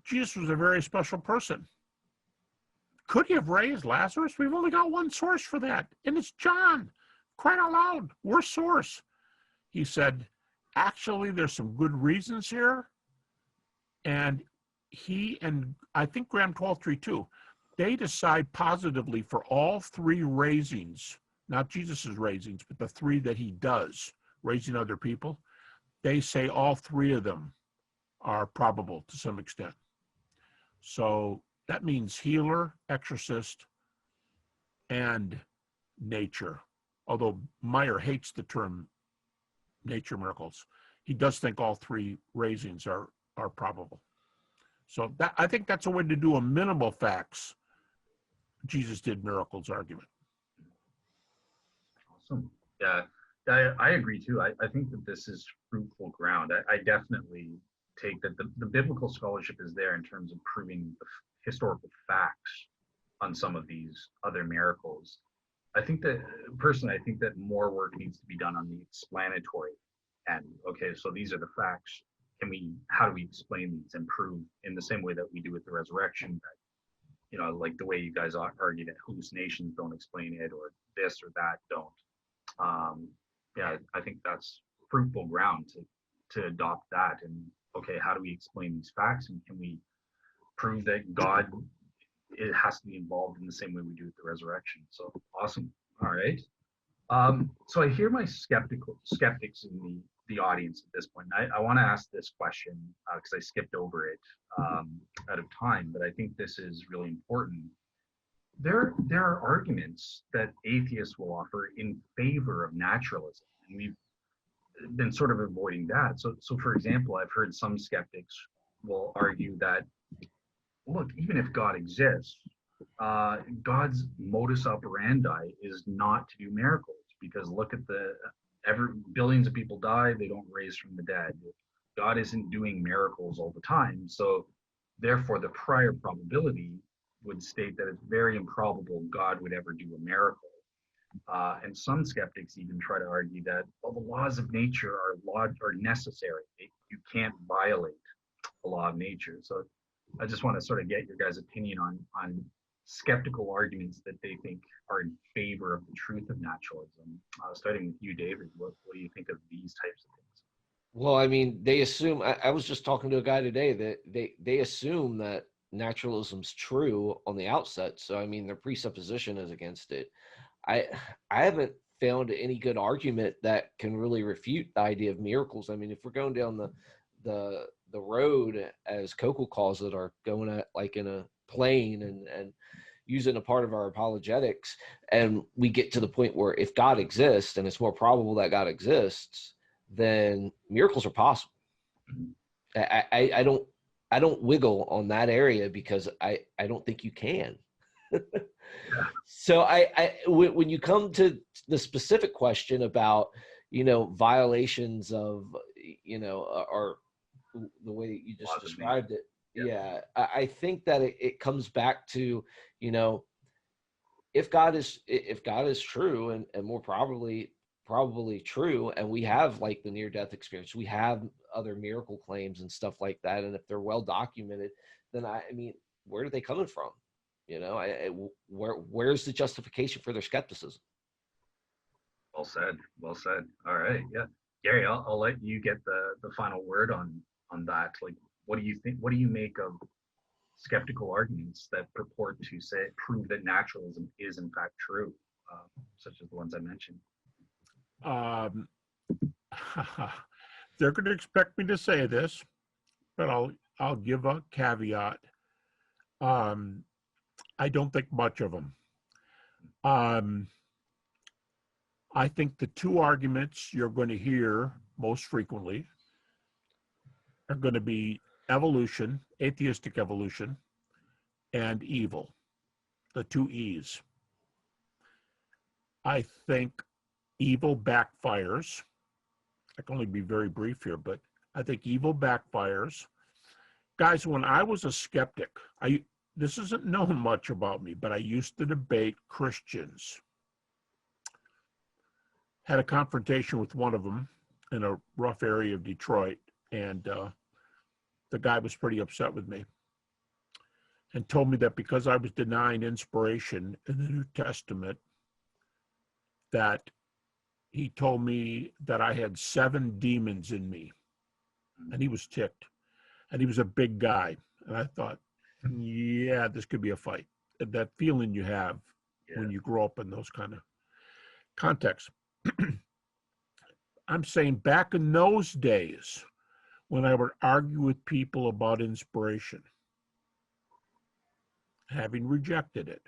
Jesus was a very special person. Could he have raised Lazarus? We've only got one source for that, and it's John. Crying out loud, worst source. He said, actually, there's some good reasons here. And he and I think Graham 12th tree too, they decide positively for all 3 raisings, not Jesus's raisings, but the 3 that he does, raising other people. They say all 3 of them are probable to some extent. So that means healer, exorcist, and nature. Although Meyer hates the term nature miracles, he does think all 3 raisings are probable. So that, I think that's a way to do a minimal facts, Jesus did miracles argument. Awesome. Yeah, I agree too. I think that this is fruitful ground. I definitely take that the biblical scholarship is there in terms of proving the historical facts on some of these other miracles. I think that personally, I think that more work needs to be done on the explanatory end. Okay, so these are the facts. How do we explain these and prove in the same way that we do with the resurrection that, like the way you guys argue that hallucinations don't explain it or this or that don't. Yeah, I think that's fruitful ground to adopt that. And okay, how do we explain these facts, and can we prove that God, it has to be involved in the same way we do with the resurrection? So awesome. All right. So I hear my skeptics in the audience at this point. I want to ask this question because I skipped over it out of time, but I think this is really important. there are arguments that atheists will offer in favor of naturalism, and we've been sort of avoiding that. So for example, I've heard some skeptics will argue that, look, even if God exists, God's modus operandi is not to do miracles, because look at billions of people die, they don't raise from the dead. God isn't doing miracles all the time, so therefore the prior probability would state that it's very improbable God would ever do a miracle. And some skeptics even try to argue that, well, the laws of nature are necessary. You can't violate the law of nature. So I just want to sort of get your guys' opinion on skeptical arguments that they think are in favor of the truth of naturalism. Starting with you, David, what do you think of these types of things? Well, I mean, they assume. I was just talking to a guy today that they assume that naturalism's true on the outset. So I mean, their presupposition is against it. I haven't found any good argument that can really refute the idea of miracles. I mean, if we're going down the road, as Coco calls it, or going at like in a plane and using a part of our apologetics, and we get to the point where if God exists, and it's more probable that God exists, then miracles are possible. I don't wiggle on that area, because I don't think you can. So when you come to the specific question about, violations of, or the way that you just described it, yeah, I think that it comes back to, if God is true, and more probably true, and we have like the near-death experience, we have other miracle claims and stuff like that, and if they're well documented, then I mean, where are they coming from? Where's the justification for their skepticism? Well said. Well said. All right. Yeah. Gary, I'll let you get the final word on that. Like, what do you think? What do you make of skeptical arguments that purport to prove that naturalism is in fact true, such as the ones I mentioned? They're going to expect me to say this, but I'll give a caveat. I don't think much of them. I think the two arguments you're going to hear most frequently are going to be evolution, atheistic evolution, and evil, the two E's. I think evil backfires. I can only be very brief here, but I think evil backfires. Guys, when I was a skeptic, this isn't known much about me, but I used to debate Christians. Had a confrontation with one of them in a rough area of Detroit, and the guy was pretty upset with me and told me that because I was denying inspiration in the New Testament, that he told me that I had 7 demons in me, and he was ticked, and he was a big guy, and I thought, yeah, this could be a fight. That feeling you have when you grow up in those kind of contexts. I'm saying back in those days, when I would argue with people about inspiration, having rejected it,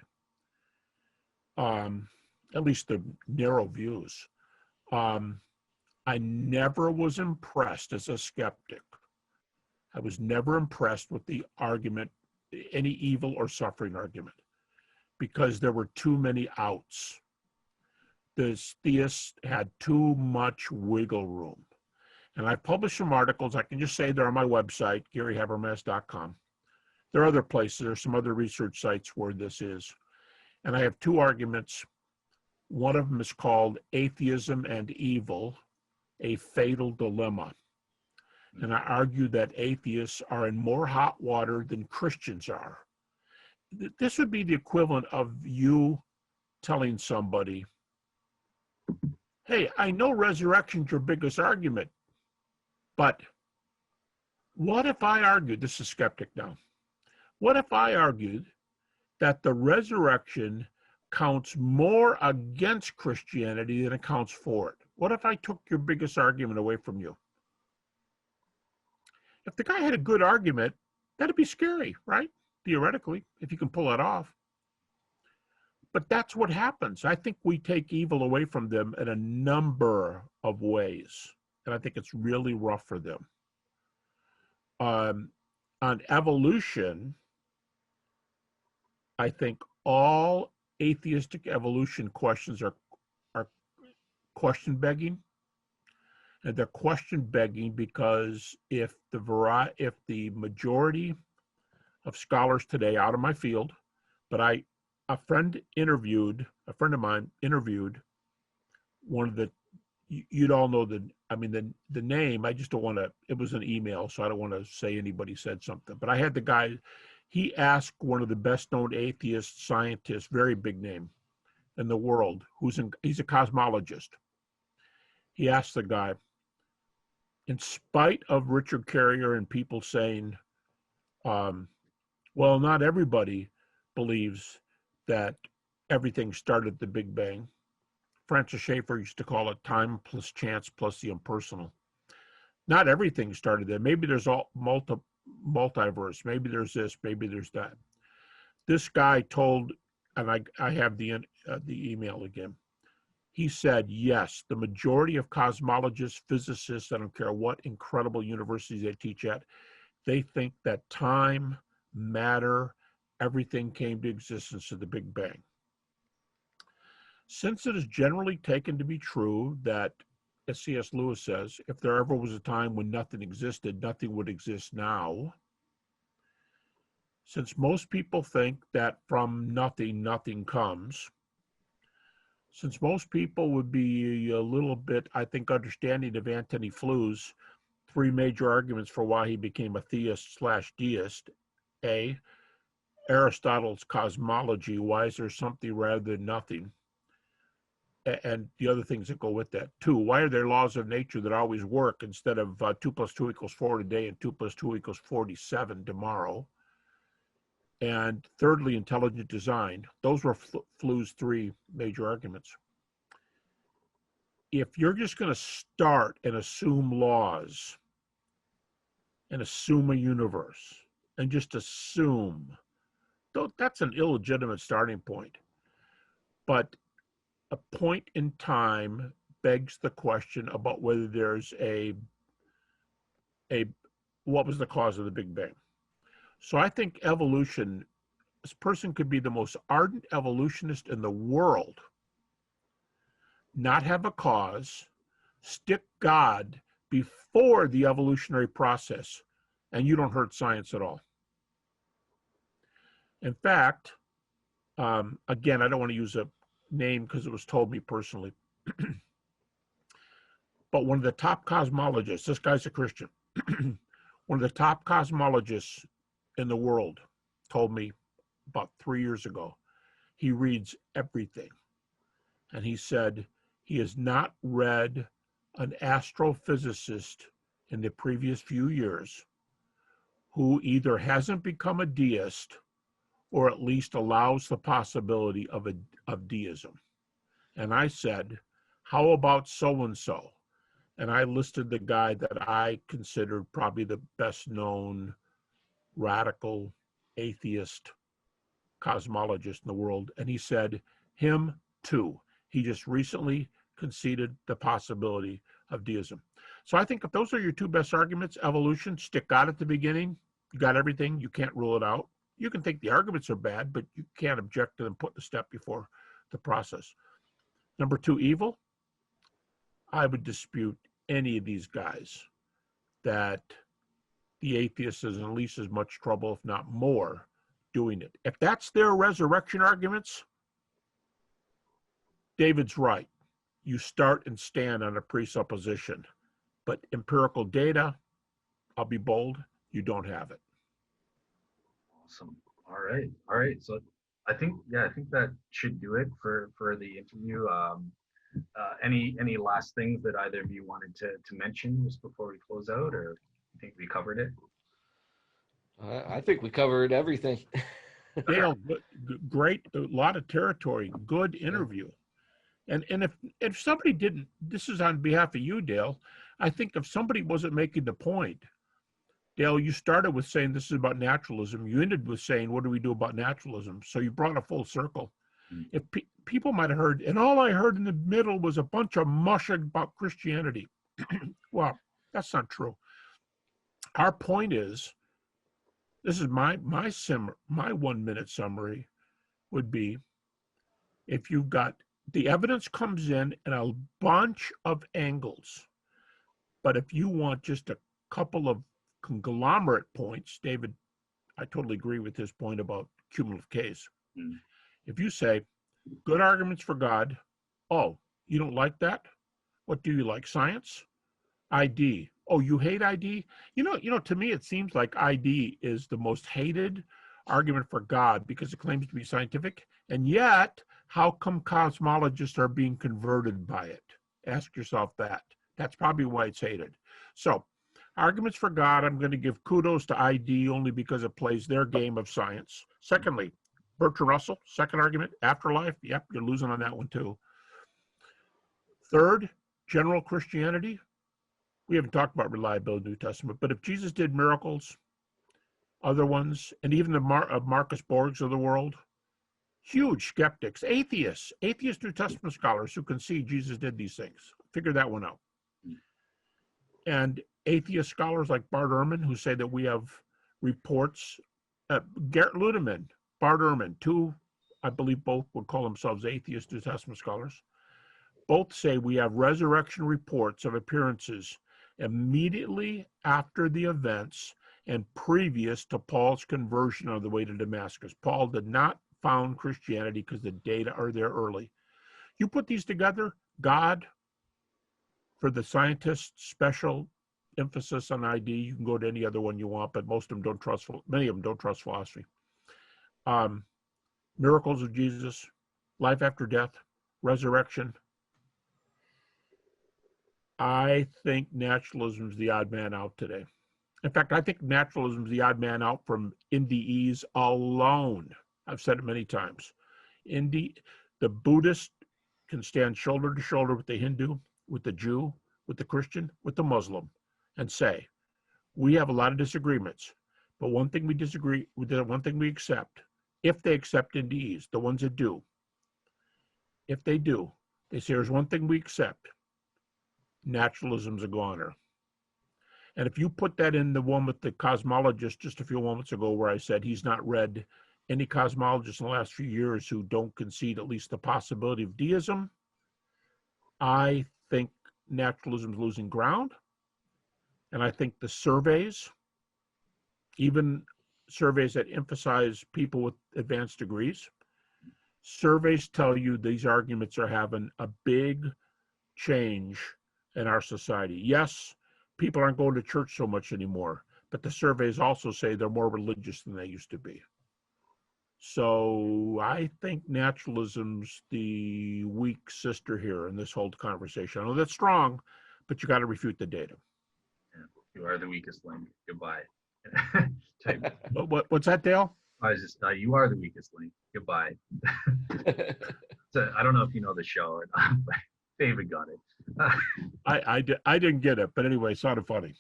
at least the narrow views, I never was impressed as a skeptic. I was never impressed with the argument, any evil or suffering argument, because there were too many outs. The theists had too much wiggle room. And I published some articles. I can just say they're on my website, GaryHabermas.com. There are other places. There are some other research sites where this is. And I have 2 arguments. One of them is called Atheism and Evil, a Fatal Dilemma. And I argue that atheists are in more hot water than Christians are. This would be the equivalent of you telling somebody, hey, I know resurrection's your biggest argument, but what if I argued, this is skeptic now, what if I argued that the resurrection counts more against Christianity than it counts for it? What if I took your biggest argument away from you? If the guy had a good argument, that'd be scary, right? Theoretically, if you can pull it off. but that's what happens. I think we take evil away from them in a number of ways, and I think it's really rough for them. On evolution, I think all atheistic evolution questions are question begging, and they're question begging because if the majority of scholars today, out of my field, but a friend of mine interviewed one of the, you'd all know the name. I just don't want to, it was an email, so I don't want to say anybody said something, but I had the guy, he asked one of the best known atheist scientists, very big name in the world, he's a cosmologist. He asked the guy, in spite of Richard Carrier and people saying, well, not everybody believes that everything started at the Big Bang. Francis Schaeffer used to call it time plus chance plus the impersonal. Not everything started there. Maybe there's all multiverse. Maybe there's this. Maybe there's that. This guy told, and I have the email again. He said, yes, the majority of cosmologists, physicists, I don't care what incredible universities they teach at, they think that time, matter, everything came to existence at the Big Bang. Since it is generally taken to be true that, as C.S. Lewis says, if there ever was a time when nothing existed, nothing would exist now. Since most people think that from nothing, nothing comes, since most people would be a little bit, I think, understanding of Antony Flou's three major arguments for why he became a theist/deist. A, Aristotle's cosmology, why is there something rather than nothing? And the other things that go with that. Two, why are there laws of nature that always work instead of 2 + 2 = 4 today and 2 + 2 = 47 tomorrow? And thirdly, intelligent design. Those were Flou's three major arguments. If you're just going to start and assume laws and assume a universe and just assume, that's an illegitimate starting point. But a point in time begs the question about whether there's what was the cause of the Big Bang? So I think evolution, this person could be the most ardent evolutionist in the world, not have a cause, stick God before the evolutionary process, and you don't hurt science at all. In fact, again, I don't want to use a name because it was told me personally, but one of the top cosmologists, this guy's a Christian, one of the top cosmologists in the world told me about 3 years ago, he reads everything. And he said he has not read an astrophysicist in the previous few years who either hasn't become a deist or at least allows the possibility of deism. And I said, how about so-and-so? And I listed the guy that I considered probably the best known radical atheist cosmologist in the world. And he said, him too. He just recently conceded the possibility of deism. So I think if those are your two best arguments, evolution, stick God at the beginning, you got everything, you can't rule it out. You can think the arguments are bad, but you can't object to them putting a step before the process. Number two, evil. I would dispute any of these guys that the atheist is in at least as much trouble, if not more, doing it. If that's their resurrection arguments, David's right. You start and stand on a presupposition. But empirical data, I'll be bold, you don't have it. Awesome. All right. So I think that should do it for the interview. Any last things that either of you wanted to mention just before we close out, or I think we covered it? I think we covered everything. Dale, great, a lot of territory, good interview. And if somebody didn't, this is on behalf of you, Dale, I think if somebody wasn't making the point, Dale, you started with saying this is about naturalism. You ended with saying, what do we do about naturalism? So you brought a full circle. If people might have heard, and all I heard in the middle was a bunch of mush about Christianity. Well, that's not true. Our point is, this is my 1 minute summary would be, if you've got the evidence comes in a bunch of angles, but if you want just a couple of conglomerate points, David, I totally agree with his point about cumulative case. If you say good arguments for God, oh, you don't like that? What do you like? Science? ID. Oh, you hate ID? You know, to me, it seems like ID is the most hated argument for God because it claims to be scientific. And yet, how come cosmologists are being converted by it? Ask yourself that. That's probably why it's hated. So, arguments for God, I'm going to give kudos to ID only because it plays their game of science. Secondly, Bertrand Russell, second argument, afterlife. Yep, you're losing on that one too. Third, general Christianity. We haven't talked about reliability in the New Testament, but if Jesus did miracles, other ones, and even the Marcus Borgs of the world, huge skeptics, atheists New Testament scholars who can see Jesus did these things. Figure that one out. And atheist scholars like Bart Ehrman, who say that we have reports, Garrett Ludeman, Bart Ehrman, two, I believe both would call themselves atheist New Testament scholars, both say we have resurrection reports of appearances immediately after the events and previous to Paul's conversion on the way to Damascus. Paul did not found Christianity because the data are there early. You put these together, God, for the scientists, special emphasis on ID. You can go to any other one you want, but most of them don't trust, many of them don't trust philosophy. Miracles of Jesus, life after death, resurrection. I think naturalism is the odd man out today. In fact, I think naturalism is the odd man out from NDEs alone. I've said it many times. The Buddhist can stand shoulder to shoulder with the Hindu, with the Jew, with the Christian, with the Muslim, and say, we have a lot of disagreements, but one thing we disagree with, one thing we accept, if they accept NDEs, the ones that do, if they do, they say there's one thing we accept, naturalism's a goner. And if you put that in the one with the cosmologist just a few moments ago where I said he's not read any cosmologists in the last few years who don't concede at least the possibility of deism, I think naturalism is losing ground. And I think the surveys, even surveys that emphasize people with advanced degrees, surveys tell you these arguments are having a big change in our society. Yes, people aren't going to church so much anymore, but the surveys also say they're more religious than they used to be. So I think naturalism's the weak sister here in this whole conversation. I know that's strong, but you got to refute the data. Yeah, you are the weakest link. Goodbye. What's that, Dale? I was just, you are the weakest link. Goodbye. So I don't know if you know the show or not, but David got it. I didn't get it, but anyway, it sounded funny.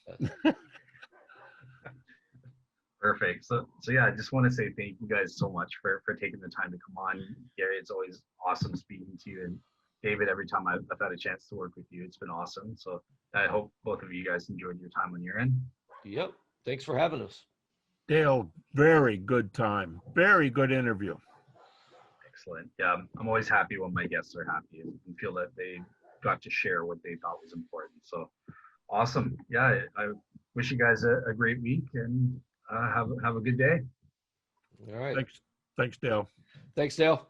Perfect. So yeah, I just want to say thank you guys so much for taking the time to come on. Gary, it's always awesome speaking to you, and David, every time I've had a chance to work with you, it's been awesome. So I hope both of you guys enjoyed your time on your end. Yep. Thanks for having us. Dale, very good time. Very good interview. Excellent. Yeah, I'm always happy when my guests are happy and feel that they got to share what they thought was important. So awesome. Yeah, I wish you guys a great week and have a good day. All right. Thanks, Dale. Thanks, Dale.